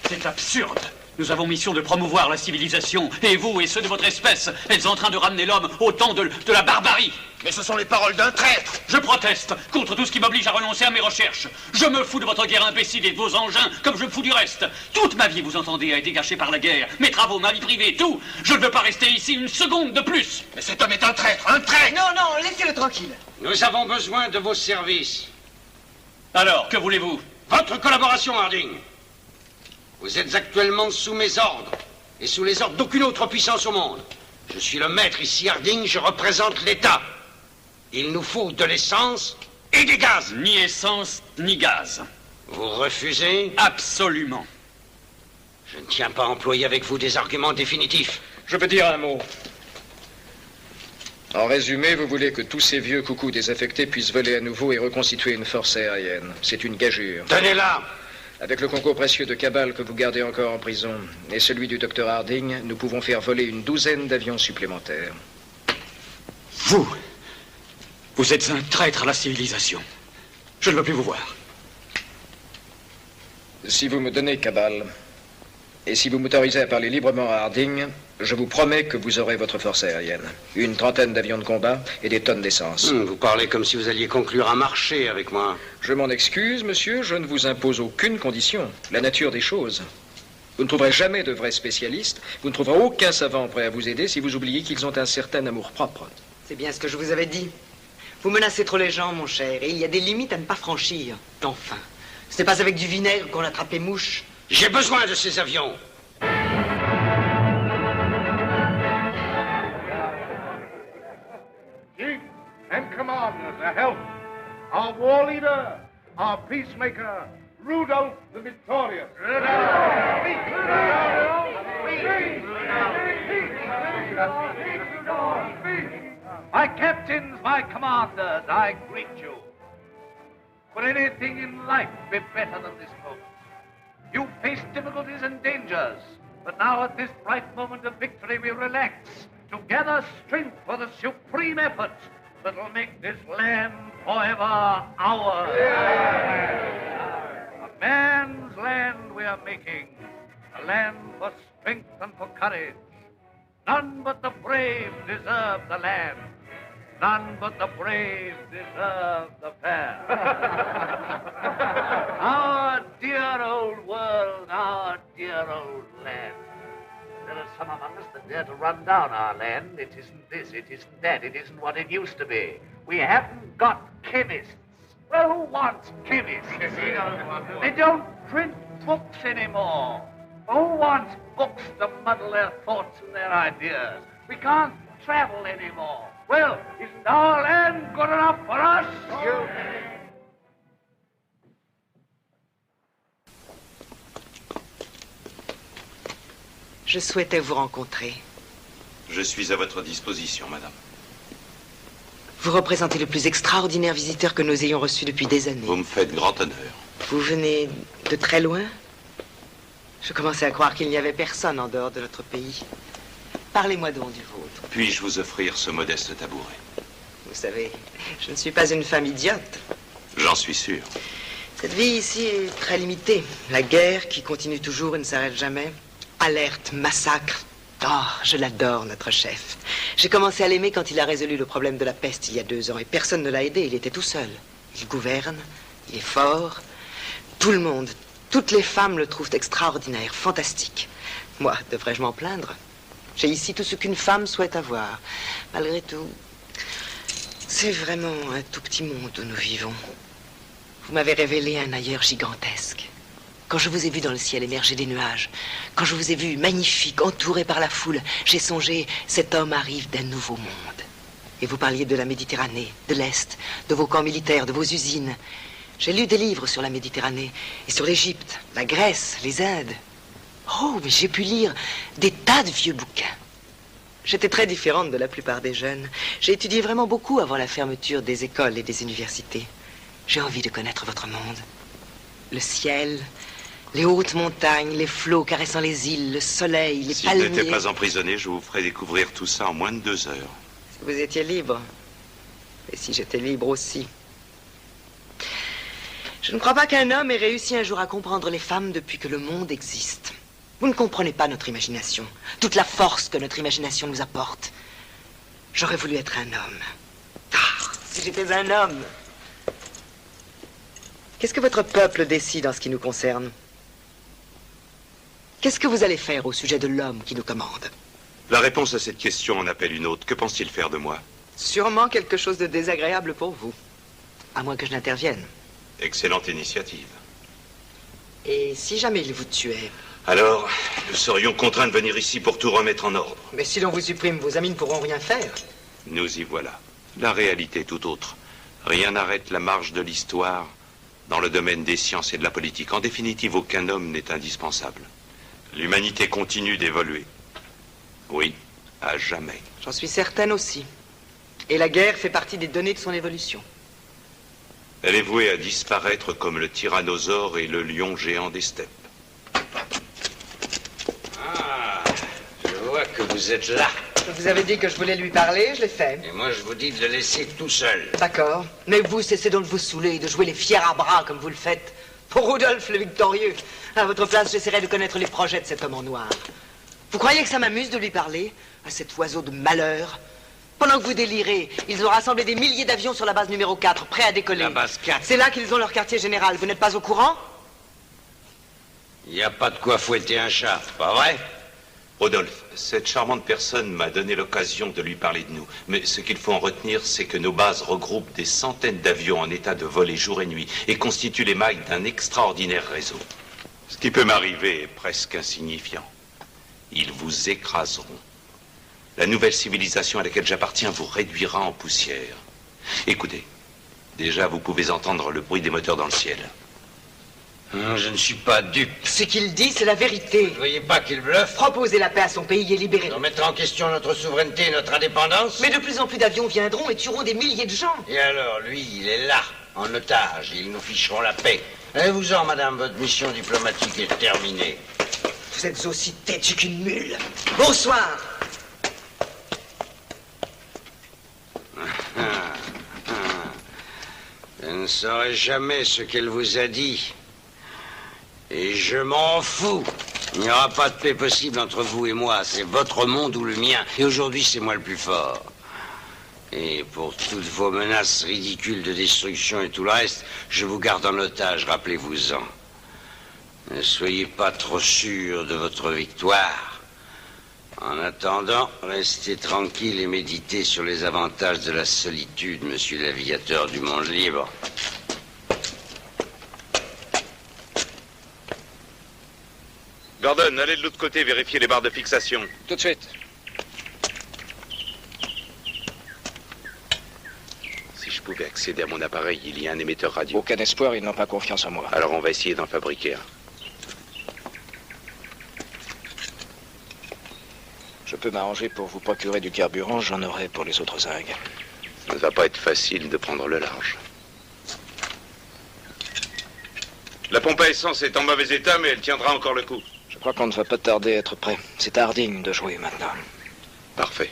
C'est absurde. Nous avons mission de promouvoir la civilisation, et vous et ceux de votre espèce êtes en train de ramener l'homme au temps de la barbarie. Mais ce sont les paroles d'un traître. Je proteste contre tout ce qui m'oblige à renoncer à mes recherches. Je me fous de votre guerre imbécile et de vos engins, comme je me fous du reste. Toute ma vie, vous entendez, a été gâchée par la guerre. Mes travaux, ma vie privée, tout. Je ne veux pas rester ici une seconde de plus. Mais cet homme est un traître, un traître. Non, non, laissez-le tranquille. Nous avons besoin de vos services. Alors, que voulez-vous? Votre collaboration, Harding. Vous êtes actuellement sous mes ordres, et sous les ordres d'aucune autre puissance au monde. Je suis le maître ici, Harding, je représente l'État. Il nous faut de l'essence et des gaz. Ni essence, ni gaz. Vous refusez? Absolument. Je ne tiens pas à employer avec vous des arguments définitifs. Je peux dire un mot. En résumé, vous voulez que tous ces vieux coucous désaffectés puissent voler à nouveau et reconstituer une force aérienne. C'est une gageure. Tenez-la! Avec le concours précieux de Cabal que vous gardez encore en prison et celui du docteur Harding, nous pouvons faire voler une douzaine d'avions supplémentaires. Vous êtes un traître à la civilisation. Je ne veux plus vous voir. Si vous me donnez Cabal, et si vous m'autorisez à parler librement à Harding, je vous promets que vous aurez votre force aérienne. Une trentaine d'avions de combat et des tonnes d'essence. Vous parlez comme si vous alliez conclure un marché avec moi. Je m'en excuse, monsieur, je ne vous impose aucune condition. La nature des choses. Vous ne trouverez jamais de vrais spécialistes. Vous ne trouverez aucun savant prêt à vous aider si vous oubliez qu'ils ont un certain amour-propre. C'est bien ce que je vous avais dit. Vous menacez trop les gens, mon cher, et il y a des limites à ne pas franchir. Enfin, ce n'est pas avec du vinaigre qu'on attrape les mouches. J'ai besoin de ces avions. Chief and commanders, a health. Our war leader, our peacemaker, Rudolph the Victorious. My captains, my commanders, I greet you. Would anything in life be better than this moment? You faced difficulties and dangers, but now at this bright moment of victory we relax to gather strength for the supreme effort that will make this land forever ours. A man's land we are making, a land for strength and for courage. None but the brave deserve the land. None but the brave deserve the fair. Our dear old world, our dear old land. There are some among us that dare to run down our land. It isn't this, it isn't that, it isn't what it used to be. We haven't got chemists. Well, who wants chemists? They don't print books anymore. Who wants books to muddle their thoughts and their ideas? We can't travel anymore. Well, isn't our land good enough for us? Je souhaitais vous rencontrer. Je suis à votre disposition, madame. Vous représentez le plus extraordinaire visiteur que nous ayons reçu depuis des années. Vous me faites grand honneur. Vous venez de très loin? Je commençais à croire qu'il n'y avait personne en dehors de notre pays. Parlez-moi donc du vôtre. Puis-je vous offrir ce modeste tabouret? Vous savez, je ne suis pas une femme idiote. J'en suis sûr. Cette vie ici est très limitée. La guerre, qui continue toujours et ne s'arrête jamais. Alerte, massacre. Oh, je l'adore, notre chef. J'ai commencé à l'aimer quand il a résolu le problème de la peste il y a 2 ans. Et personne ne l'a aidé, il était tout seul. Il gouverne, il est fort. Tout le monde, toutes les femmes le trouvent extraordinaire, fantastique. Moi, devrais-je m'en plaindre? J'ai ici tout ce qu'une femme souhaite avoir. Malgré tout, c'est vraiment un tout petit monde où nous vivons. Vous m'avez révélé un ailleurs gigantesque. Quand je vous ai vu dans le ciel émerger des nuages, quand je vous ai vu magnifique, entouré par la foule, j'ai songé, cet homme arrive d'un nouveau monde. Et vous parliez de la Méditerranée, de l'Est, de vos camps militaires, de vos usines. J'ai lu des livres sur la Méditerranée et sur l'Égypte, la Grèce, les Indes. Oh, mais j'ai pu lire des tas de vieux bouquins. J'étais très différente de la plupart des jeunes. J'ai étudié vraiment beaucoup avant la fermeture des écoles et des universités. J'ai envie de connaître votre monde. Le ciel, les hautes montagnes, les flots caressant les îles, le soleil, les palmiers. Si je n'étais pas emprisonné, je vous ferais découvrir tout ça en moins de 2 heures. Si vous étiez libre. Et si j'étais libre aussi. Je ne crois pas qu'un homme ait réussi un jour à comprendre les femmes depuis que le monde existe. Vous ne comprenez pas notre imagination, toute la force que notre imagination nous apporte. J'aurais voulu être un homme. Ah, si j'étais un homme. Qu'est-ce que votre peuple décide en ce qui nous concerne? Qu'est-ce que vous allez faire au sujet de l'homme qui nous commande? La réponse à cette question en appelle une autre. Que pense-t-il faire de moi? Sûrement quelque chose de désagréable pour vous. À moins que je n'intervienne. Excellente initiative. Et si jamais il vous tuait? Alors, nous serions contraints de venir ici pour tout remettre en ordre. Mais si l'on vous supprime, vos amis ne pourront rien faire. Nous y voilà. La réalité est tout autre. Rien n'arrête la marche de l'histoire dans le domaine des sciences et de la politique. En définitive, aucun homme n'est indispensable. L'humanité continue d'évoluer. Oui, à jamais. J'en suis certaine aussi. Et la guerre fait partie des données de son évolution. Elle est vouée à disparaître comme le tyrannosaure et le lion géant des steppes. Ah, je vois que vous êtes là. Je vous avais dit que je voulais lui parler, je l'ai fait. Et moi, je vous dis de le laisser tout seul. D'accord. Mais vous, cessez donc de vous saouler et de jouer les fiers à bras comme vous le faites. Pour Rudolf le Victorieux. À votre place, j'essaierai de connaître les projets de cet homme en noir. Vous croyez que ça m'amuse de lui parler? À cet oiseau de malheur? Pendant que vous délirez, ils ont rassemblé des milliers d'avions sur la base numéro 4, prêts à décoller. La base 4? C'est là qu'ils ont leur quartier général. Vous n'êtes pas au courant? Il n'y a pas de quoi fouetter un chat, pas vrai? Rodolphe, cette charmante personne m'a donné l'occasion de lui parler de nous. Mais ce qu'il faut en retenir, c'est que nos bases regroupent des centaines d'avions en état de voler jour et nuit et constituent les mailles d'un extraordinaire réseau. Ce qui peut m'arriver est presque insignifiant. Ils vous écraseront. La nouvelle civilisation à laquelle j'appartiens vous réduira en poussière. Écoutez, déjà vous pouvez entendre le bruit des moteurs dans le ciel. Non, je ne suis pas dupe. Ce qu'il dit, c'est la vérité. Vous ne voyez pas qu'il bluffe? Proposer la paix à son pays et libérer. On mettra en question notre souveraineté et notre indépendance. Mais de plus en plus d'avions viendront et tueront des milliers de gens. Et alors, lui, il est là, en otage. Ils nous ficheront la paix. Allez-vous-en, madame, votre mission diplomatique est terminée. Vous êtes aussi têtu qu'une mule. Bonsoir. Je ne saurai jamais ce qu'elle vous a dit. Et je m'en fous. Il n'y aura pas de paix possible entre vous et moi. C'est votre monde ou le mien. Et aujourd'hui, c'est moi le plus fort. Et pour toutes vos menaces ridicules de destruction et tout le reste, je vous garde en otage, rappelez-vous-en. Ne soyez pas trop sûr de votre victoire. En attendant, restez tranquille et méditez sur les avantages de la solitude, monsieur l'aviateur du monde libre. Gordon, allez de l'autre côté vérifier les barres de fixation. Tout de suite. Si je pouvais accéder à mon appareil, il y a un émetteur radio. Aucun espoir, ils n'ont pas confiance en moi. Alors on va essayer d'en fabriquer un. Je peux m'arranger pour vous procurer du carburant, j'en aurai pour les autres zingues. Ça ne va pas être facile de prendre le large. La pompe à essence est en mauvais état, mais elle tiendra encore le coup. Je crois qu'on ne va pas tarder à être prêt. C'est à Harding de jouer maintenant. Parfait.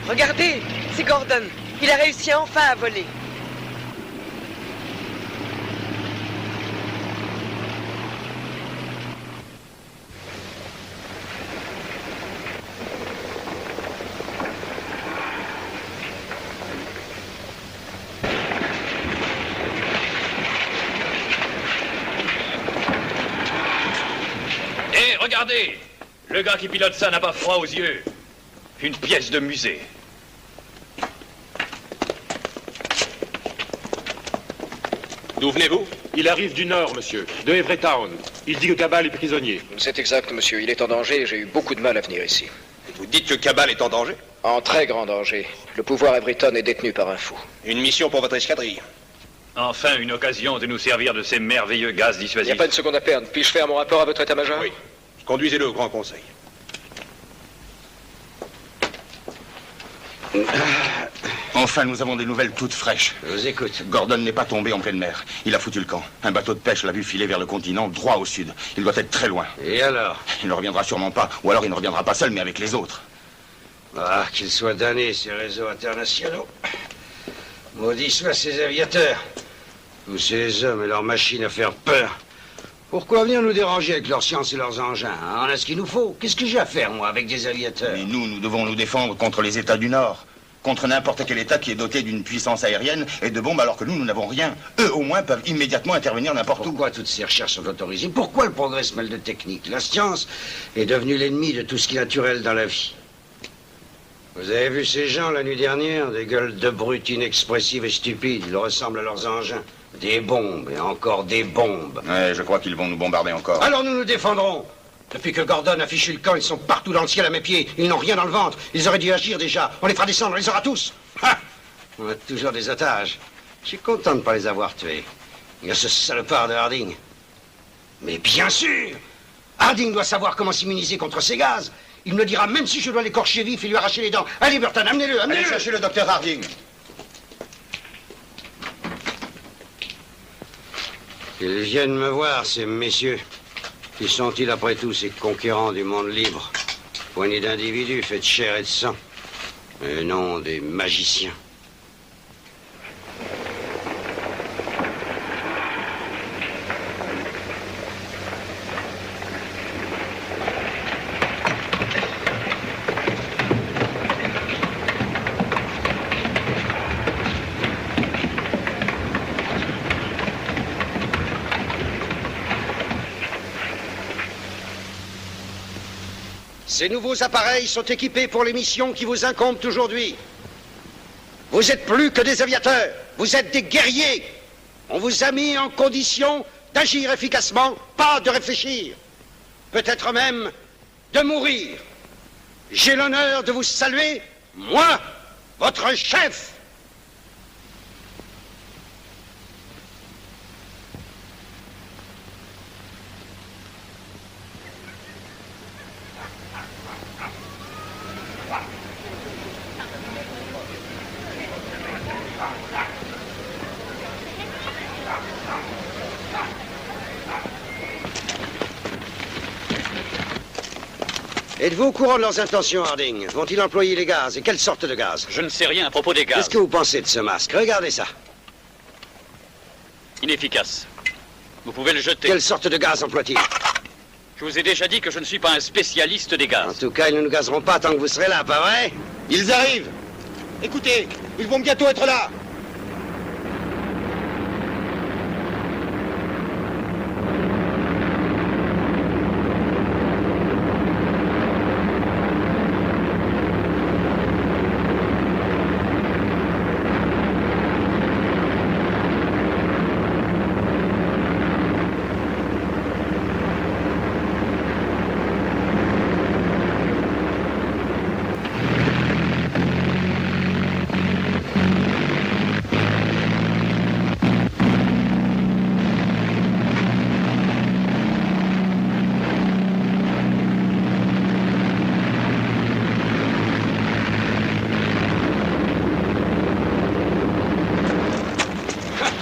Regardez, c'est Gordon. Il a réussi enfin à voler. regardez. Le gars qui pilote ça n'a pas froid aux yeux. Une pièce de musée. D'où venez-vous? Il arrive du nord, monsieur, de Everetown. Il dit que Cabal est prisonnier. C'est exact, monsieur. Il est en danger et j'ai eu beaucoup de mal à venir ici. Vous dites que Cabal est en danger? En très grand danger. Le pouvoir Everton est détenu par un fou. Une mission pour votre escadrille. Enfin, une occasion de nous servir de ces merveilleux gaz Il n'y dissuasifs. a pas une seconde à perdre. Puis-je faire mon rapport à votre état-major? Oui. Conduisez-le au Grand Conseil. Enfin, nous avons des nouvelles toutes fraîches. Je vous écoute. Gordon n'est pas tombé en pleine mer. Il a foutu le camp. Un bateau de pêche l'a vu filer vers le continent, droit au sud. Il doit être très loin. Et alors? Il ne reviendra sûrement pas. Ou alors il ne reviendra pas seul, mais avec les autres. Ah, qu'ils soient damnés, ces réseaux internationaux. Maudits soient ces aviateurs. Tous ces hommes et leurs machines à faire peur. Pourquoi venir nous déranger avec leurs sciences et leurs engins, hein? On a ce qu'il nous faut. Qu'est-ce que j'ai à faire, moi, avec des aviateurs? Mais nous devons nous défendre contre les États du Nord. Contre n'importe quel État qui est doté d'une puissance aérienne et de bombes alors que nous n'avons rien. Eux, au moins, peuvent immédiatement intervenir n'importe où. Pourquoi toutes ces recherches sont autorisées? Pourquoi le progrès se mêle de technique? La science est devenue l'ennemi de tout ce qui est naturel dans la vie. Vous avez vu ces gens la nuit dernière? Des gueules de brutes inexpressives et stupides. Ils ressemblent à leurs engins. Des bombes et encore des bombes. Ouais, je crois qu'ils vont nous bombarder encore. Alors nous nous défendrons. Depuis que Gordon a fichu le camp, ils sont partout dans le ciel à mes pieds. Ils n'ont rien dans le ventre. Ils auraient dû agir déjà. On les fera descendre, on les aura tous. Ha! On a toujours des otages. Je suis content de ne pas les avoir tués. Il y a ce salopard de Harding. Mais bien sûr! Harding doit savoir comment s'immuniser contre ces gaz. Il me le dira même si je dois l'écorcher vif et lui arracher les dents. Allez, Burton, amenez-le, amenez-le! Allez chercher le docteur Harding. Qu'ils viennent me voir, ces messieurs. Qui sont-ils après tout, ces conquérants du monde libre? Poignée d'individus faits de chair et de sang. Et non des magiciens. Ces nouveaux appareils sont équipés pour les missions qui vous incombent aujourd'hui. Vous êtes plus que des aviateurs, vous êtes des guerriers. On vous a mis en condition d'agir efficacement, pas de réfléchir. Peut-être même de mourir. J'ai l'honneur de vous saluer, moi, votre chef. Êtes-vous au courant de leurs intentions, Harding? Vont-ils employer les gaz? Et quelle sorte de gaz? Je ne sais rien à propos des gaz. Qu'est-ce que vous pensez de ce masque? Regardez ça. Inefficace. Vous pouvez le jeter. Quelle sorte de gaz emploie-t-il? Je vous ai déjà dit que je ne suis pas un spécialiste des gaz. En tout cas, ils ne nous gazeront pas tant que vous serez là, pas vrai? Ils arrivent. Écoutez, ils vont bientôt être là.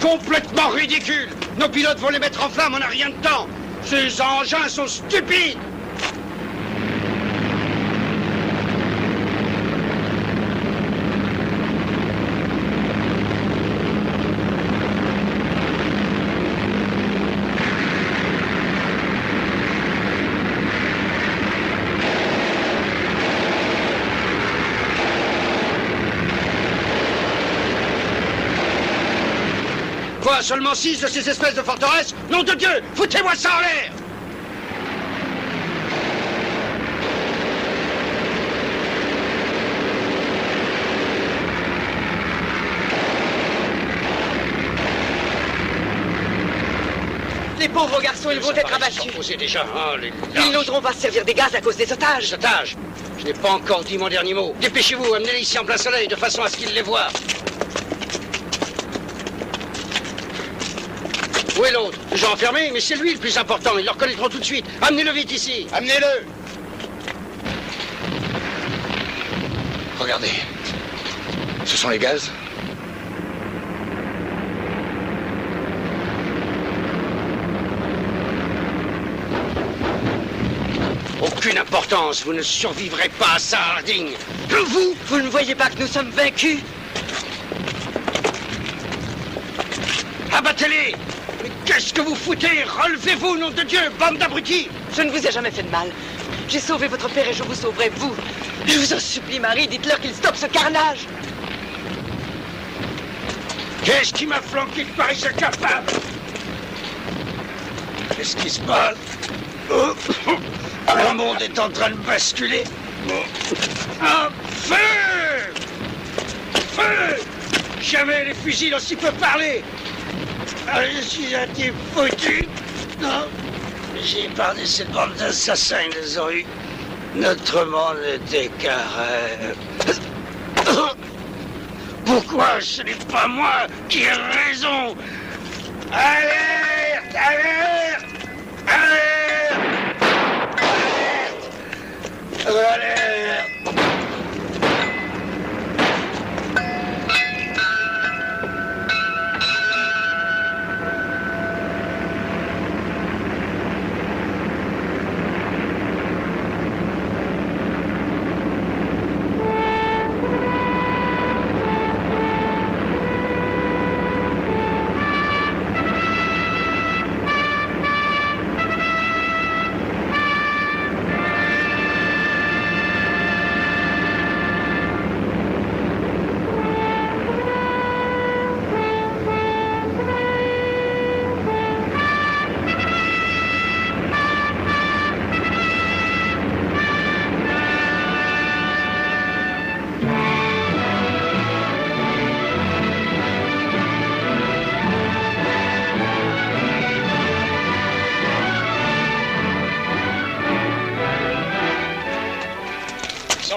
Complètement ridicule! Nos pilotes vont les mettre en flamme, on n'a rien de temps! Ces engins sont stupides! Quoi, seulement 6 de ces espèces de forteresses? Nom de Dieu! Foutez-moi ça en l'air! pauvres garçons, ils vont être abattus. Déjà. Oh, les Ils n'oseront pas se servir des gaz à cause des otages. Les otages? Je n'ai pas encore dit mon dernier mot. Dépêchez-vous, amenez-les ici en plein soleil, de façon à ce qu'ils les voient. Où est l'autre? Toujours enfermé? Mais c'est lui le plus important, ils le reconnaîtront tout de suite. Amenez-le vite ici. Amenez-le. Regardez. Ce sont les gaz. Aucune importance, vous ne survivrez pas à ça, Harding. Vous ne voyez pas que nous sommes vaincus? Abattez-les! Mais qu'est-ce que vous foutez? Relevez-vous, nom de Dieu, bande d'abrutis! Je ne vous ai jamais fait de mal. J'ai sauvé votre père et je vous sauverai, vous. Je vous en supplie, Marie, dites-leur qu'ils stoppent ce carnage. Qu'est-ce qui m'a flanqué de paraissait capable? Qu'est-ce qui se passe? Le monde est en train de basculer. Feu! Feu! Jamais les fusils n'ont si peu parlé. Je suis un type foutu. Non, j'ai épargné cette bande d'assassins, ils les ont eu. Notre monde était qu'un rêve. Pourquoi ce n'est pas moi qui ai raison? Alerte! Alerte! Alerte! Alerte! Alerte!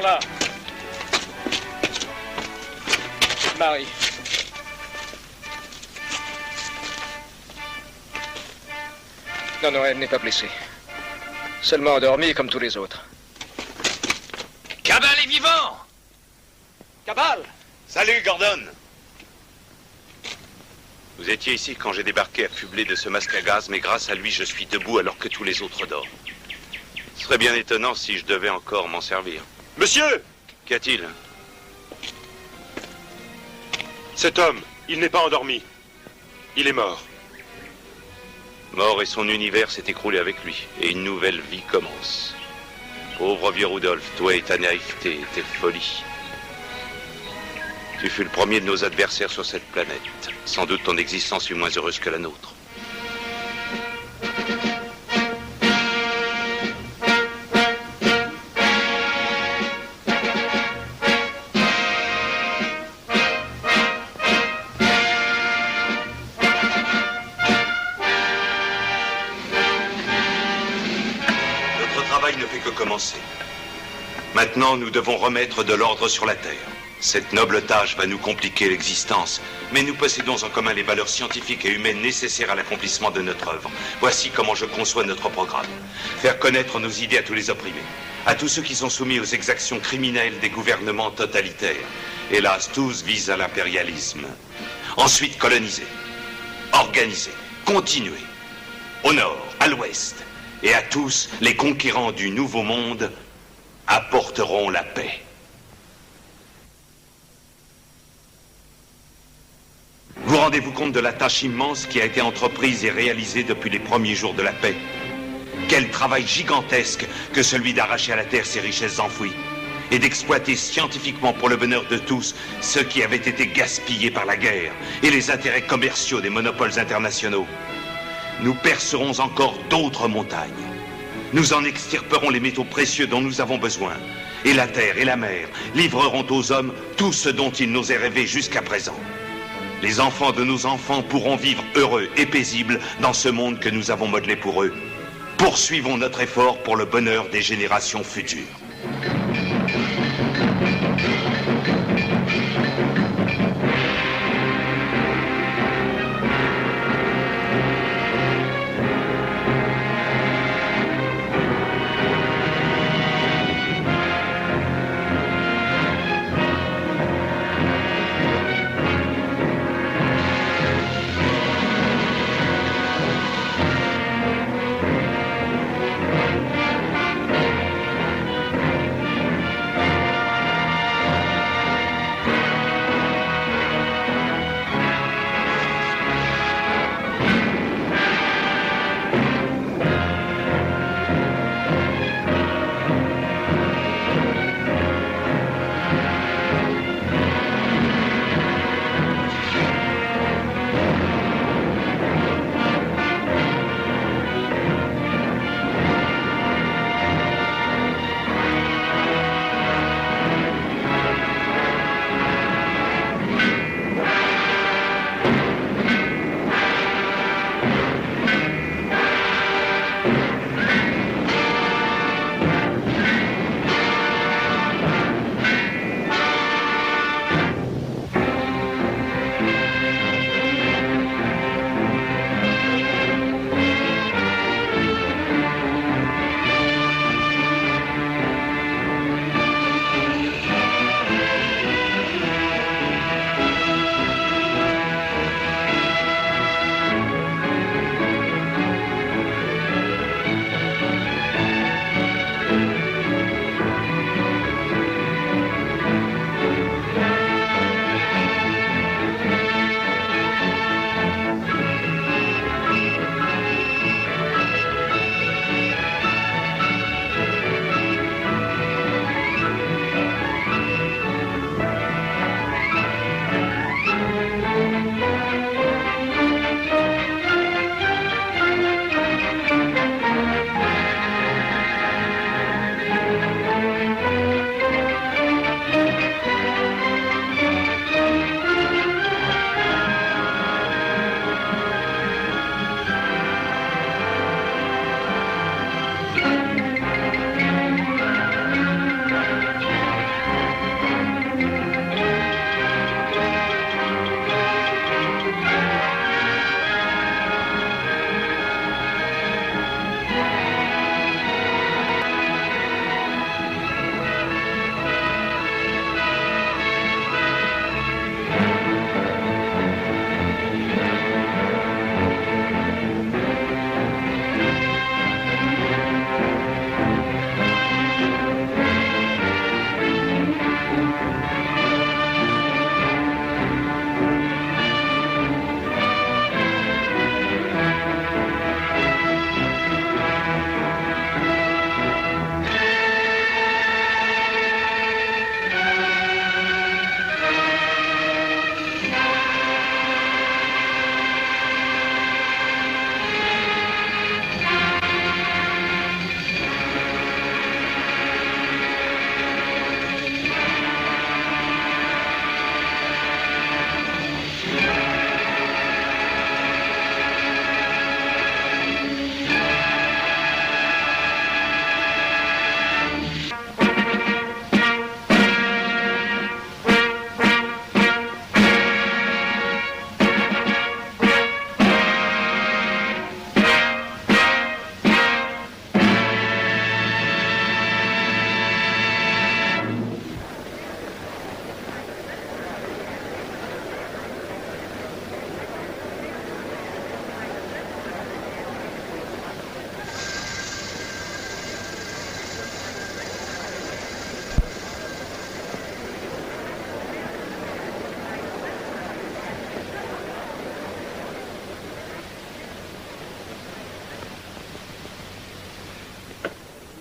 Là. Marie. Non, elle n'est pas blessée. Seulement endormie comme tous les autres. Cabal est vivant! Cabal! Salut, Gordon! Vous étiez ici quand j'ai débarqué affublé de ce masque à gaz, mais grâce à lui, je suis debout alors que tous les autres dorment. Ce serait bien étonnant si je devais encore m'en servir. Monsieur! Qu'y a-t-il? Cet homme, il n'est pas endormi. Il est mort. Mort et son univers s'est écroulé avec lui, et une nouvelle vie commence. Pauvre vieux Rudolph, toi et ta naïveté, tes folies. Tu fus le premier de nos adversaires sur cette planète. Sans doute ton existence fut moins heureuse que la nôtre. Maintenant, nous devons remettre de l'ordre sur la Terre. Cette noble tâche va nous compliquer l'existence, mais nous possédons en commun les valeurs scientifiques et humaines nécessaires à l'accomplissement de notre œuvre. Voici comment je conçois notre programme. Faire connaître nos idées à tous les opprimés, à tous ceux qui sont soumis aux exactions criminelles des gouvernements totalitaires. Hélas, tous visent à l'impérialisme. Ensuite, coloniser, organiser, continuer. Au nord, à l'ouest, et à tous, les conquérants du Nouveau Monde apporteront la paix. Vous rendez-vous compte de la tâche immense qui a été entreprise et réalisée depuis les premiers jours de la paix? Quel travail gigantesque que celui d'arracher à la terre ses richesses enfouies et d'exploiter scientifiquement pour le bonheur de tous ce qui avait été gaspillé par la guerre et les intérêts commerciaux des monopoles internationaux. Nous percerons encore d'autres montagnes. Nous en extirperons les métaux précieux dont nous avons besoin. Et la terre et la mer livreront aux hommes tout ce dont ils n'osaient rêver jusqu'à présent. Les enfants de nos enfants pourront vivre heureux et paisibles dans ce monde que nous avons modelé pour eux. Poursuivons notre effort pour le bonheur des générations futures.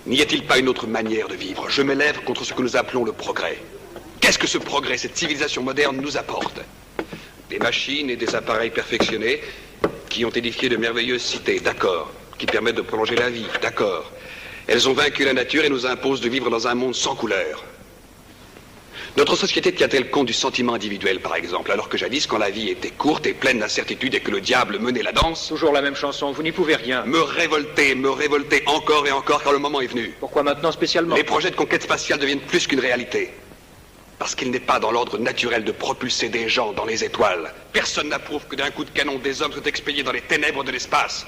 N'y a-t-il pas une autre manière de vivre? Je m'élève contre ce que nous appelons le progrès. Qu'est-ce que ce progrès, cette civilisation moderne nous apporte? Des machines et des appareils perfectionnés qui ont édifié de merveilleuses cités, d'accord, qui permettent de prolonger la vie, d'accord. Elles ont vaincu la nature et nous imposent de vivre dans un monde sans couleur. Notre société tient-elle compte du sentiment individuel, par exemple, alors que jadis, quand la vie était courte et pleine d'incertitudes et que le diable menait la danse... Toujours la même chanson, vous n'y pouvez rien. Me révolter encore et encore, car le moment est venu. Pourquoi maintenant spécialement? Les projets de conquête spatiale deviennent plus qu'une réalité. Parce qu'il n'est pas dans l'ordre naturel de propulser des gens dans les étoiles. Personne n'approuve que d'un coup de canon, des hommes soient expédiés dans les ténèbres de l'espace.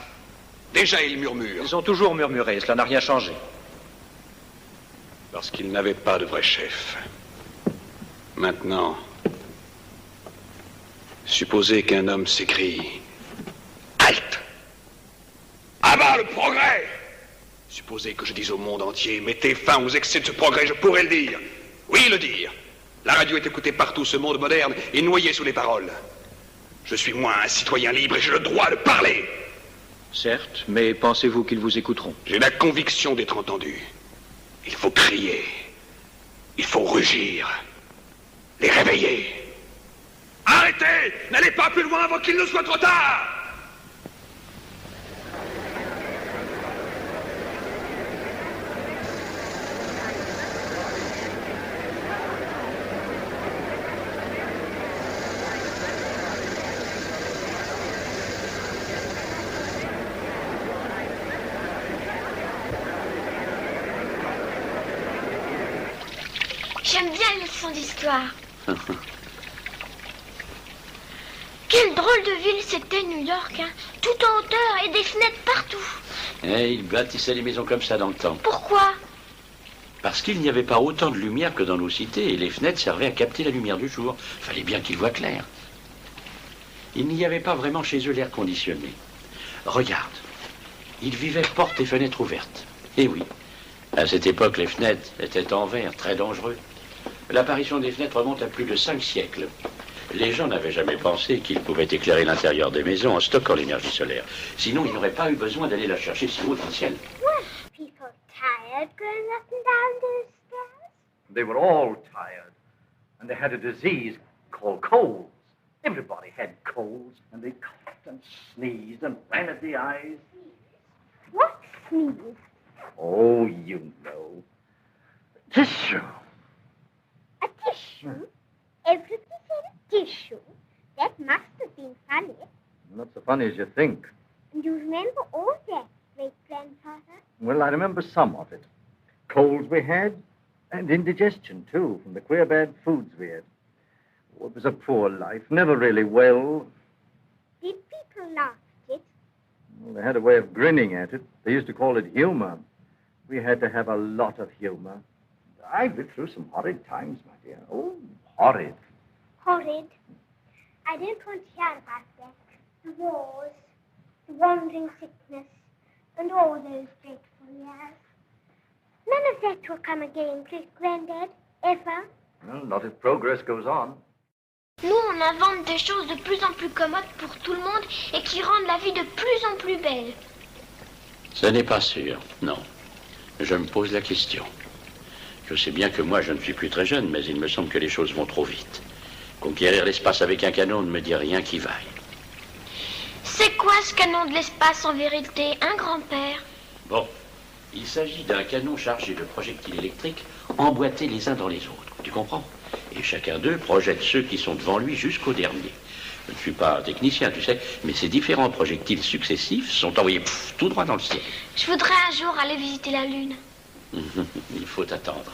Déjà, ils murmurent. Ils ont toujours murmuré, cela n'a rien changé. Parce qu'ils n'avaient pas de vrai chef. Maintenant, supposez qu'un homme s'écrie « Halte ! À bas le progrès !» Supposez que je dise au monde entier « Mettez fin aux excès de ce progrès, je pourrais le dire. » Oui, le dire. La radio est écoutée partout, ce monde moderne est noyé sous les paroles. Je suis moi un citoyen libre et j'ai le droit de parler. Certes, mais pensez-vous qu'ils vous écouteront? J'ai la conviction d'être entendu. Il faut crier. Il faut rugir. Les réveiller. Arrêtez! N'allez pas plus loin avant qu'il ne soit trop tard! J'aime bien les leçons d'histoire. Quelle drôle de ville c'était, New York, hein. Tout en hauteur et des fenêtres partout. Et ils bâtissaient les maisons comme ça dans le temps. Pourquoi? Parce qu'il n'y avait pas autant de lumière que dans nos cités, et les fenêtres servaient à capter la lumière du jour. Fallait bien qu'ils voient clair. Il n'y avait pas vraiment chez eux l'air conditionné. Regarde, ils vivaient portes et fenêtres ouvertes. Et oui, à cette époque, les fenêtres étaient en verre, très dangereux. L'apparition des fenêtres remonte à plus de 5 siècles. Les gens n'avaient jamais pensé qu'ils pouvaient éclairer l'intérieur des maisons en stockant l'énergie solaire. Sinon, ils n'auraient pas eu besoin d'aller la chercher si haut dans le ciel. Were people tired going up and down those stairs? They were all tired, and they had a disease called colds. Everybody had colds, and they coughed and sneezed and ran at the eyes. What sneeze? Oh, you know. Tissue. A tissue? Everybody said a tissue. That must have been funny. Not so funny as you think. And you remember all that, great-grandfather? Well, I remember some of it. Colds we had, and indigestion, too, from the queer bad foods we had. Oh, it was a poor life, never really well. Did people laugh at it? Well, they had a way of grinning at it. They used to call it humor. We had to have a lot of humor. I've lived through some horrid times, my dear. Oh, horrid. Horrid. I don't want to hear about that. The wars, the wandering sickness, and all those dreadful years. None of that will come again, great-granddad, ever. Well, not if progress goes on. Nous, on invente des choses de plus en plus commodes pour tout le monde et qui rendent la vie de plus en plus belle. Ce n'est pas sûr, non. Je me pose la question. Je sais bien que moi, je ne suis plus très jeune, mais il me semble que les choses vont trop vite. Conquérir l'espace avec un canon ne me dit rien qui vaille. C'est quoi ce canon de l'espace en vérité, hein, grand-père? Bon, il s'agit d'un canon chargé de projectiles électriques emboîtés les uns dans les autres. Tu comprends? Et chacun d'eux projette ceux qui sont devant lui jusqu'au dernier. Je ne suis pas un technicien, tu sais, mais ces différents projectiles successifs sont envoyés tout droit dans le ciel. Je voudrais un jour aller visiter la Lune. Il faut attendre.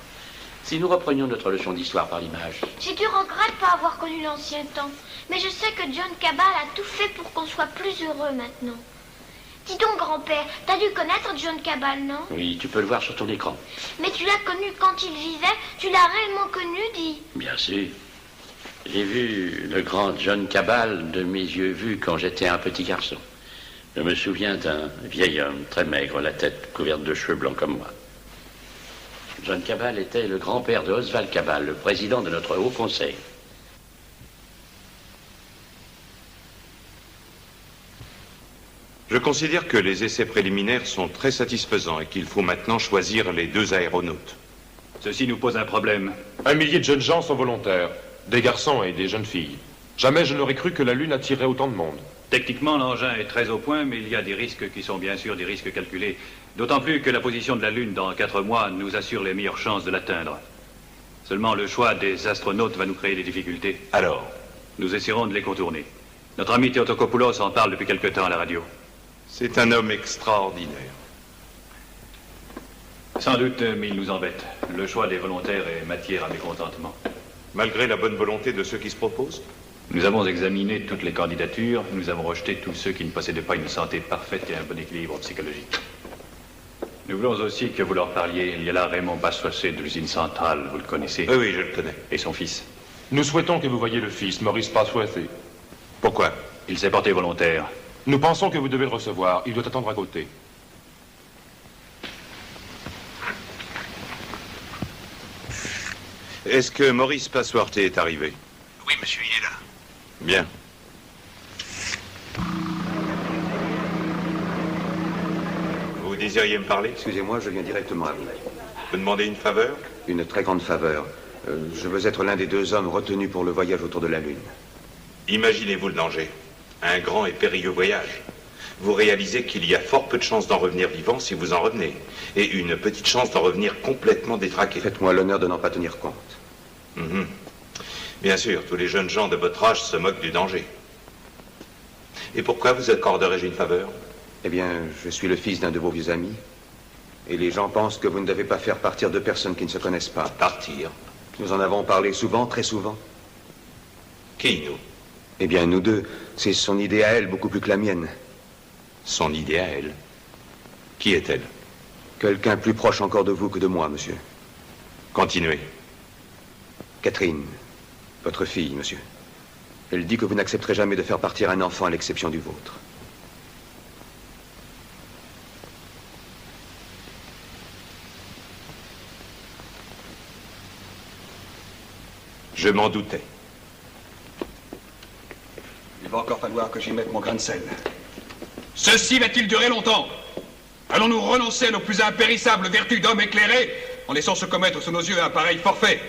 Si nous reprenions notre leçon d'histoire par l'image. J'ai du regret de ne pas avoir connu l'ancien temps. Mais je sais que John Cabal a tout fait pour qu'on soit plus heureux maintenant. Dis donc, grand-père, t'as dû connaître John Cabal, non? Oui, tu peux le voir sur ton écran. Mais tu l'as connu quand il vivait? Tu l'as réellement connu, dis? Bien sûr. J'ai vu le grand John Cabal de mes yeux vus quand j'étais un petit garçon. Je me souviens d'un vieil homme, très maigre, la tête couverte de cheveux blancs comme moi. John Cabal était le grand-père de Oswald Cabal, le président de notre Haut Conseil. Je considère que les essais préliminaires sont très satisfaisants et qu'il faut maintenant choisir les 2 aéronautes. Ceci nous pose un problème. 1 millier de jeunes gens sont volontaires, des garçons et des jeunes filles. Jamais je n'aurais cru que la Lune attirerait autant de monde. Techniquement, l'engin est très au point, mais il y a des risques qui sont bien sûr des risques calculés. D'autant plus que la position de la Lune dans 4 mois nous assure les meilleures chances de l'atteindre. Seulement, le choix des astronautes va nous créer des difficultés. Alors? Nous essaierons de les contourner. Notre ami Theotokopoulos en parle depuis quelque temps à la radio. C'est un homme extraordinaire. Sans doute, mais il nous embête. Le choix des volontaires est matière à mécontentement. Malgré la bonne volonté de ceux qui se proposent? Nous avons examiné toutes les candidatures. Nous avons rejeté tous ceux qui ne possédaient pas une santé parfaite et un bon équilibre psychologique. Nous voulons aussi que vous leur parliez. Il y a là Raymond Bassoissé de l'usine centrale, vous le connaissez? Oui, je le connais. Et son fils. Nous souhaitons que vous voyiez le fils, Maurice Bassoissé. Pourquoi? Il s'est porté volontaire. Nous pensons que vous devez le recevoir. Il doit attendre à côté. Est-ce que Maurice Passoirté est arrivé? Oui, monsieur, il est là. Bien. Vous désiriez me parler? Excusez-moi, je viens directement à vous. Vous demandez une faveur? Une très grande faveur. Je veux être l'un des 2 hommes retenus pour le voyage autour de la Lune. Imaginez-vous le danger. Un grand et périlleux voyage. Vous réalisez qu'il y a fort peu de chances d'en revenir vivant si vous en revenez. Et une petite chance d'en revenir complètement détraqué. Faites-moi l'honneur de n'en pas tenir compte. Bien sûr, tous les jeunes gens de votre âge se moquent du danger. Et pourquoi vous accorderais-je une faveur? Eh bien, je suis le fils d'un de vos vieux amis. Et les gens pensent que vous ne devez pas faire partir 2 personnes qui ne se connaissent pas. Partir? Nous en avons parlé souvent, très souvent. Qui, nous? Eh bien, nous deux. C'est son idée à elle, beaucoup plus que la mienne. Son idée à elle? Qui est-elle? Quelqu'un plus proche encore de vous que de moi, monsieur. Continuez. Catherine, votre fille, monsieur. Elle dit que vous n'accepterez jamais de faire partir un enfant à l'exception du vôtre. Je m'en doutais. Il va encore falloir que j'y mette mon grain de sel. Ceci va-t-il durer longtemps? Allons-nous renoncer à nos plus impérissables vertus d'hommes éclairés en laissant se commettre sous nos yeux un pareil forfait?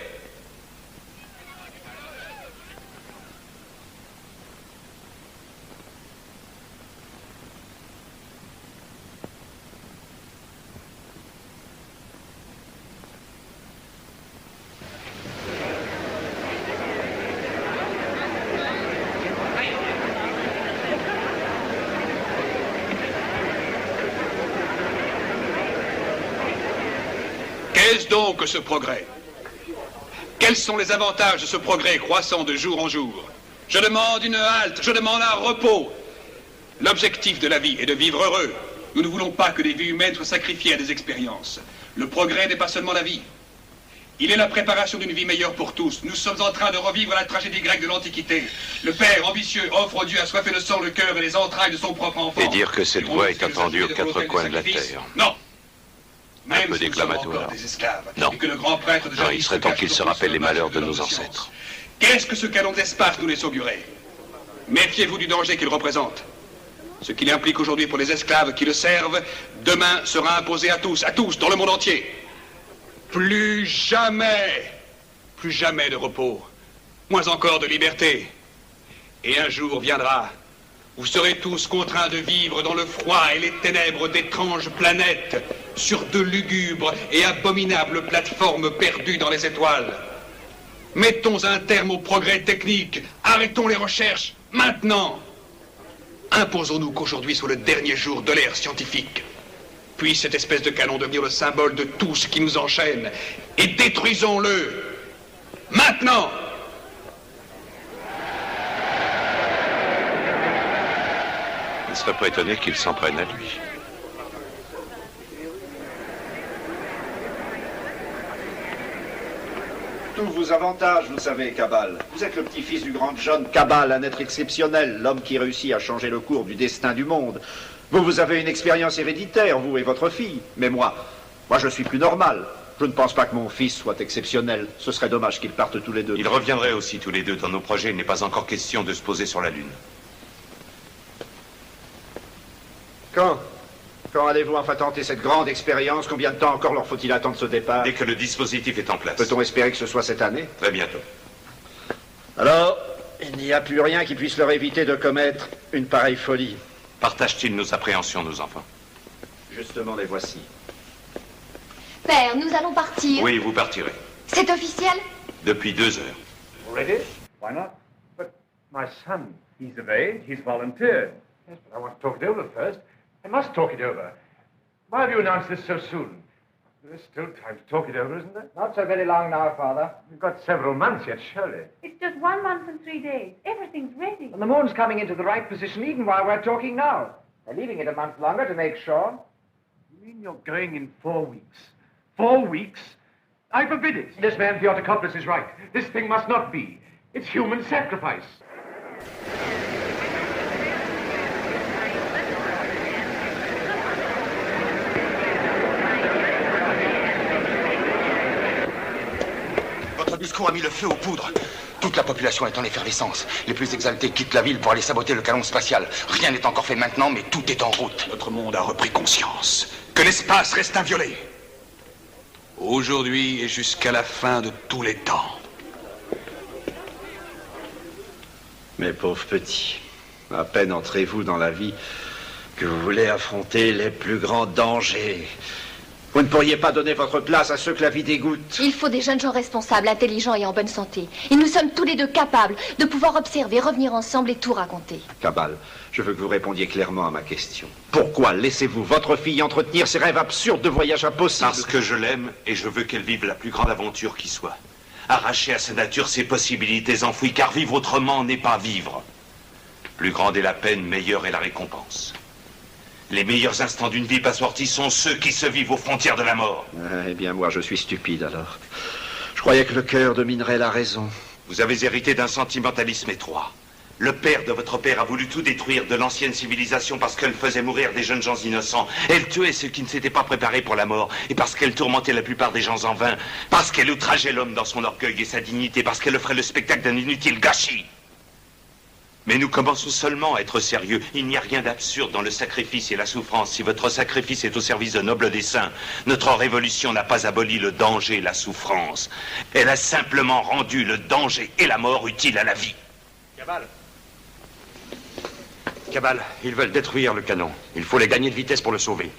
Qu'est-ce donc que ce progrès? Quels sont les avantages de ce progrès croissant de jour en jour? Je demande une halte, je demande un repos. L'objectif de la vie est de vivre heureux. Nous ne voulons pas que des vies humaines soient sacrifiées à des expériences. Le progrès n'est pas seulement la vie. Il est la préparation d'une vie meilleure pour tous. Nous sommes en train de revivre la tragédie grecque de l'Antiquité. Le père ambitieux offre au Dieu assoiffé de sang le cœur et les entrailles de son propre enfant. Et dire que cette voix est entendue aux 4 coins de la terre. Non. Un peu déclamatoire. Non. Non, il serait temps qu'il se rappelle les malheurs de nos ancêtres. Qu'est-ce que ce canon d'espace nous laisse augurer? Méfiez-vous du danger qu'il représente. Ce qu'il implique aujourd'hui pour les esclaves qui le servent, demain sera imposé à tous dans le monde entier. Plus jamais de repos, moins encore de liberté. Et un jour viendra, vous serez tous contraints de vivre dans le froid et les ténèbres d'étranges planètes, sur de lugubres et abominables plateformes perdues dans les étoiles. Mettons un terme au progrès technique, arrêtons les recherches, maintenant. Imposons-nous qu'aujourd'hui soit le dernier jour de l'ère scientifique. Puisse cette espèce de canon devenir le symbole de tout ce qui nous enchaîne, et détruisons-le, maintenant. Il ne serait pas étonné qu'il s'en prenne à lui. Tous vos avantages, vous savez, Cabal. Vous êtes le petit-fils du grand John Cabal, un être exceptionnel, l'homme qui réussit à changer le cours du destin du monde. Vous avez une expérience héréditaire, vous et votre fille. Mais moi, je suis plus normal. Je ne pense pas que mon fils soit exceptionnel. Ce serait dommage qu'ils partent tous les deux. Ils reviendraient aussi tous les deux dans nos projets. Il n'est pas encore question de se poser sur la Lune. Quand allez-vous enfin tenter cette grande expérience? Combien de temps encore leur faut-il attendre ce départ? Dès que le dispositif est en place. Peut-on espérer que ce soit cette année? Très bientôt. Alors, il n'y a plus rien qui puisse leur éviter de commettre une pareille folie. Partagent-ils nos appréhensions, nos enfants? Justement, les voici. Père, nous allons partir. Oui, vous partirez. C'est officiel? Depuis 2 heures. Already? Why not? But my son, he's of age, he's volunteered. Yes, but I want to talk it over first. I must talk it over. Why have you announced this so soon? There's still time to talk it over, isn't there? Not so very long now, Father. We've got several months yet, surely. It's just 1 month and 3 days. Everything's ready. And the moon's coming into the right position even while we're talking now. They're leaving it a month longer to make sure. You mean you're going in 4 weeks? 4 weeks? I forbid it. This man Theotokopoulos is right. This thing must not be. It's human sacrifice. Votre Buscon a mis le feu aux poudres. Toute la population est en effervescence. Les plus exaltés quittent la ville pour aller saboter le canon spatial. Rien n'est encore fait maintenant, mais tout est en route. Notre monde a repris conscience que l'espace reste inviolé. Aujourd'hui et jusqu'à la fin de tous les temps. Mes pauvres petits, à peine entrez-vous dans la vie que vous voulez affronter les plus grands dangers. Vous ne pourriez pas donner votre place à ceux que la vie dégoûte. Il faut des jeunes gens responsables, intelligents et en bonne santé. Et nous sommes tous les deux capables de pouvoir observer, revenir ensemble et tout raconter. Cabal, je veux que vous répondiez clairement à ma question. Pourquoi laissez-vous votre fille entretenir ces rêves absurdes de voyage impossible? Parce que je l'aime et je veux qu'elle vive la plus grande aventure qui soit. Arracher à sa nature ses possibilités enfouies, car vivre autrement n'est pas vivre. Plus grande est la peine, meilleure est la récompense. Les meilleurs instants d'une vie assortie sont ceux qui se vivent aux frontières de la mort. Eh bien, moi, je suis stupide, alors. Je croyais que le cœur dominerait la raison. Vous avez hérité d'un sentimentalisme étroit. Le père de votre père a voulu tout détruire de l'ancienne civilisation parce qu'elle faisait mourir des jeunes gens innocents. Elle tuait ceux qui ne s'étaient pas préparés pour la mort. Et parce qu'elle tourmentait la plupart des gens en vain. Parce qu'elle outrageait l'homme dans son orgueil et sa dignité. Parce qu'elle offrait le spectacle d'un inutile gâchis. Mais nous commençons seulement à être sérieux. Il n'y a rien d'absurde dans le sacrifice et la souffrance. Si votre sacrifice est au service de nobles desseins, notre révolution n'a pas aboli le danger et la souffrance. Elle a simplement rendu le danger et la mort utiles à la vie. Cabal, ils veulent détruire le canon. Il faut les gagner de vitesse pour le sauver.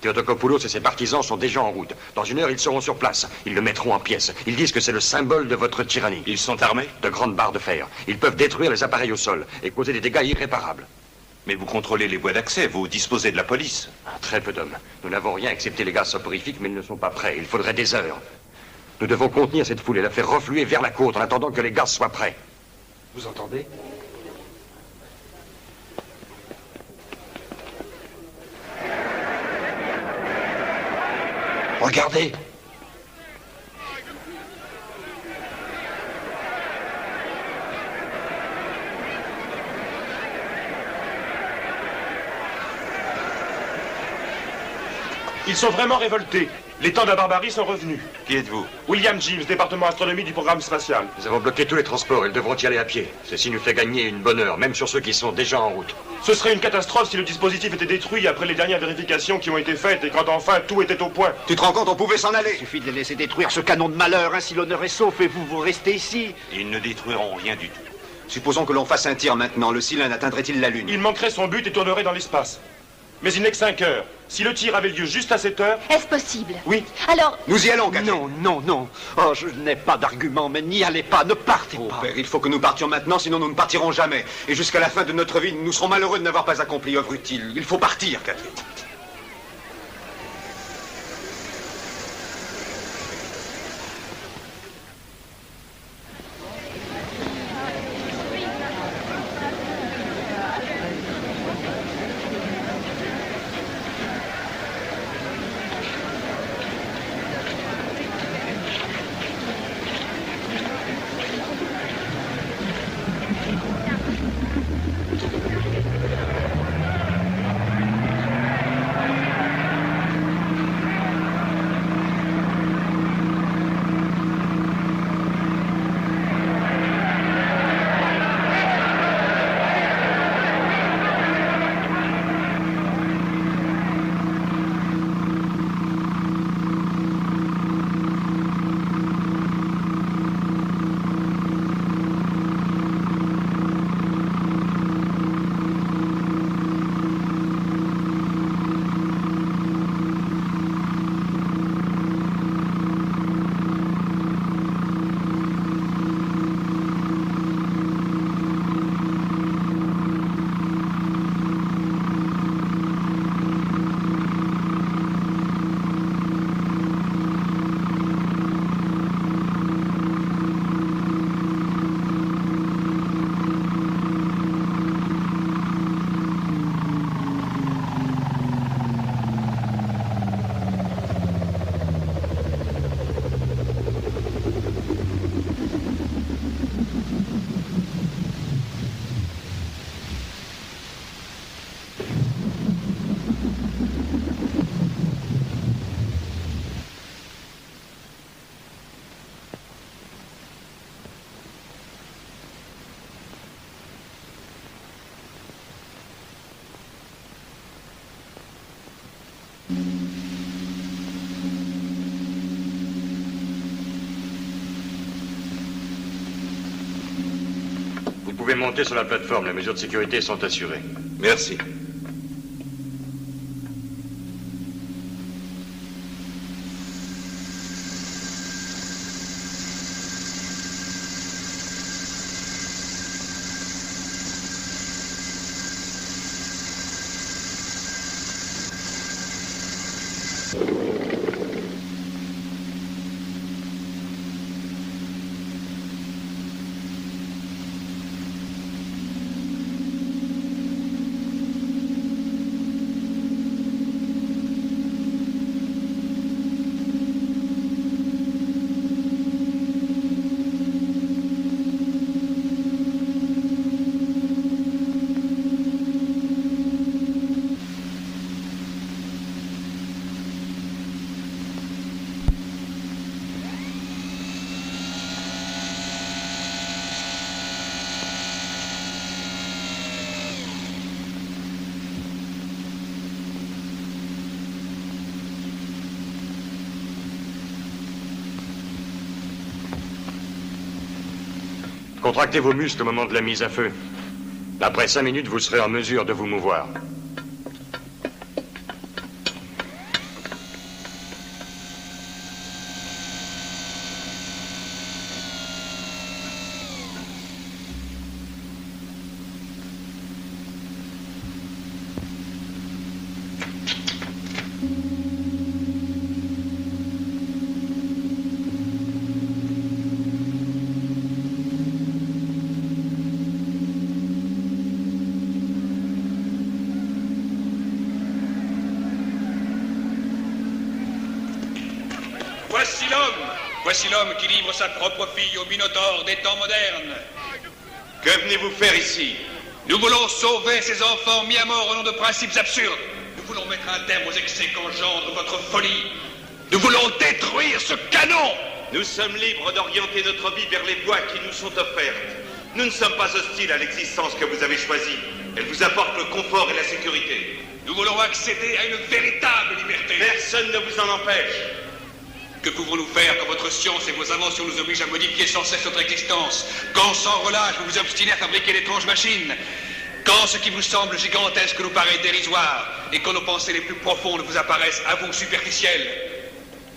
Theotokopoulos et ses partisans sont déjà en route. Dans 1 heure, ils seront sur place. Ils le mettront en pièces. Ils disent que c'est le symbole de votre tyrannie. Ils sont armés? De grandes barres de fer. Ils peuvent détruire les appareils au sol et causer des dégâts irréparables. Mais vous contrôlez les voies d'accès, vous disposez de la police. Très peu d'hommes. Nous n'avons rien excepté les gaz soporifiques, mais ils ne sont pas prêts. Il faudrait des heures. Nous devons contenir cette foule et la faire refluer vers la côte en attendant que les gaz soient prêts. Vous entendez? Regardez! Ils sont vraiment révoltés. Les temps de la barbarie sont revenus. Qui êtes-vous? William Jeeves, département astronomie du programme spatial. Nous avons bloqué tous les transports. Ils devront y aller à pied. Ceci nous fait gagner une bonne heure, même sur ceux qui sont déjà en route. Ce serait une catastrophe si le dispositif était détruit après les dernières vérifications qui ont été faites et quand enfin tout était au point. Tu te rends compte, on pouvait s'en aller. Il suffit de les laisser détruire ce canon de malheur, ainsi l'honneur est sauf et vous restez ici. Ils ne détruiront rien du tout. Supposons que l'on fasse un tir maintenant. Le cylindre atteindrait-il la Lune? Il manquerait son but et tournerait dans l'espace. Mais il n'est que 5 heures. Si le tir avait lieu juste à cette heure... Est-ce possible? Oui. Alors... Nous y allons, Catherine. Non. Oh, je n'ai pas d'argument, mais n'y allez pas, ne partez pas. Père, il faut que nous partions maintenant, sinon nous ne partirons jamais. Et jusqu'à la fin de notre vie, nous serons malheureux de n'avoir pas accompli œuvre utile. Il faut partir, Catherine. pouvez monter sur la plateforme. Les mesures de sécurité sont assurées. Merci. Contractez vos muscles au moment de la mise à feu. Après 5 minutes, vous serez en mesure de vous mouvoir. Voici l'homme qui livre sa propre fille au Minotaure des temps modernes. Que venez-vous faire ici? Nous voulons sauver ces enfants mis à mort au nom de principes absurdes. Nous voulons mettre un terme aux excès qu'engendre votre folie. Nous voulons détruire ce canon. Nous sommes libres d'orienter notre vie vers les voies qui nous sont offertes. Nous ne sommes pas hostiles à l'existence que vous avez choisie. Elle vous apporte le confort et la sécurité. Nous voulons accéder à une véritable liberté. Personne ne vous en empêche. Que pouvons-nous faire quand votre science et vos inventions nous obligent à modifier sans cesse notre existence? Quand sans relâche vous vous obstinez à fabriquer d'étranges machines? Quand ce qui vous semble gigantesque nous paraît dérisoire et quand nos pensées les plus profondes vous apparaissent à vous superficielles?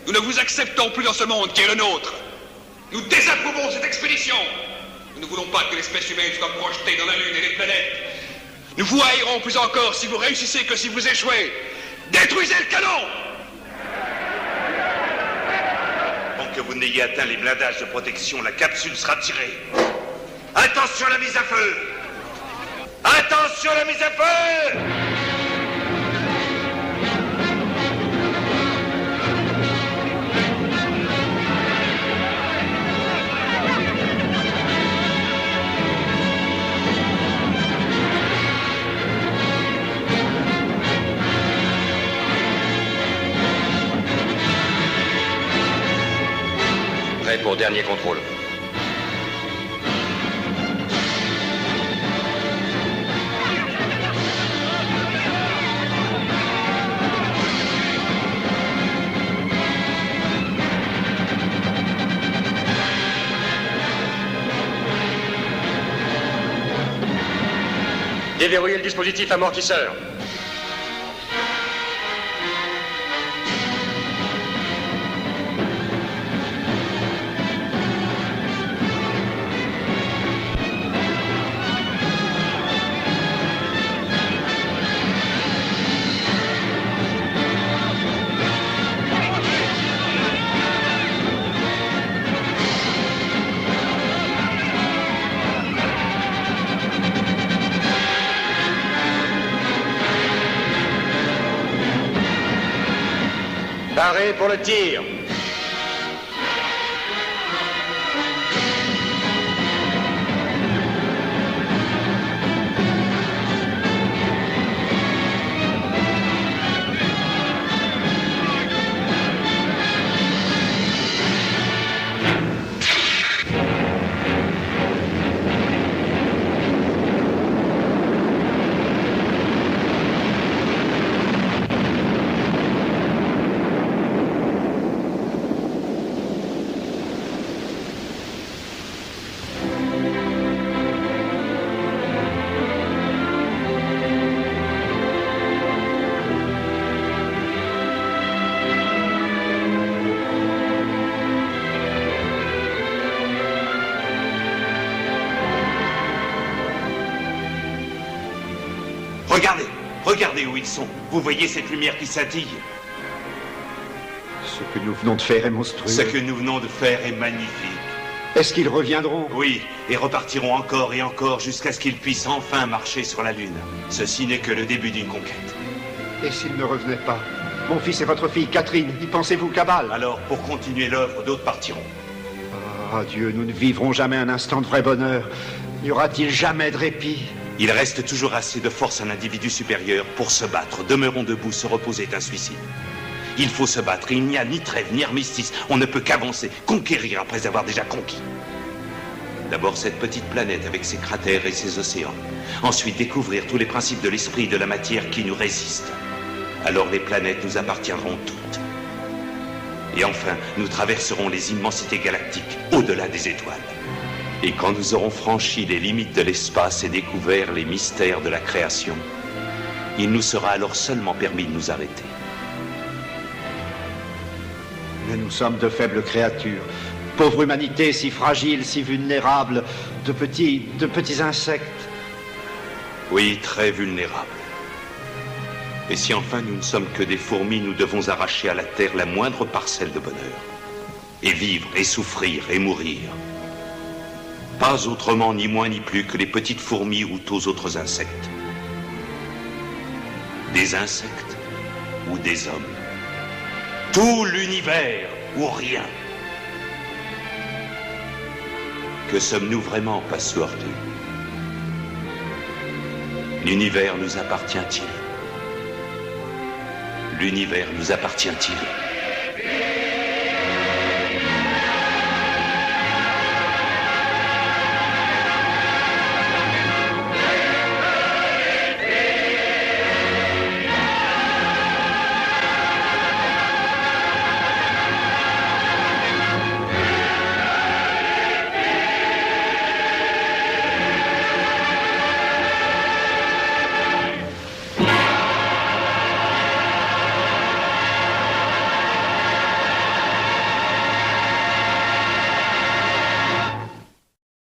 Nous ne vous acceptons plus dans ce monde qui est le nôtre. Nous désapprouvons cette expédition. Nous ne voulons pas que l'espèce humaine soit projetée dans la Lune et les planètes. Nous vous haïrons plus encore si vous réussissez que si vous échouez. Détruisez le canon! Que vous n'ayez atteint les blindages de protection, la capsule sera tirée. Attention à la mise à feu! Attention à la mise à feu! Prêt pour dernier contrôle. Déverrouillez le dispositif amortisseur. Paré pour le tir. Regardez, regardez où ils sont. Vous voyez cette lumière qui scintille? Ce que nous venons de faire est monstrueux. Ce que nous venons de faire est magnifique. Est-ce qu'ils reviendront? Oui, et repartiront encore et encore jusqu'à ce qu'ils puissent enfin marcher sur la Lune. Ceci n'est que le début d'une conquête. Et s'ils ne revenaient pas? Mon fils et votre fille, Catherine, y pensez-vous, Cabal? Alors, pour continuer l'œuvre, d'autres partiront. Ah, Dieu, nous ne vivrons jamais un instant de vrai bonheur. N'y aura-t-il jamais de répit? Il reste toujours assez de force à l'individu supérieur pour se battre. Demeurons debout, se reposer est un suicide. Il faut se battre, il n'y a ni trêve, ni armistice. On ne peut qu'avancer, conquérir après avoir déjà conquis. D'abord cette petite planète avec ses cratères et ses océans. Ensuite découvrir tous les principes de l'esprit et de la matière qui nous résistent. Alors les planètes nous appartiendront toutes. Et enfin, nous traverserons les immensités galactiques, au-delà des étoiles. Et quand nous aurons franchi les limites de l'espace et découvert les mystères de la création, il nous sera alors seulement permis de nous arrêter. Mais nous sommes de faibles créatures. Pauvre humanité, si fragile, si vulnérable, de petits insectes. Oui, très vulnérables. Et si enfin nous ne sommes que des fourmis, nous devons arracher à la terre la moindre parcelle de bonheur. Et vivre, et souffrir, et mourir. Pas autrement, ni moins ni plus que les petites fourmis ou tous autres insectes. Des insectes ou des hommes. Tout l'univers ou rien. Que sommes-nous vraiment, Passepartout? L'univers nous appartient-il? L'univers nous appartient-il?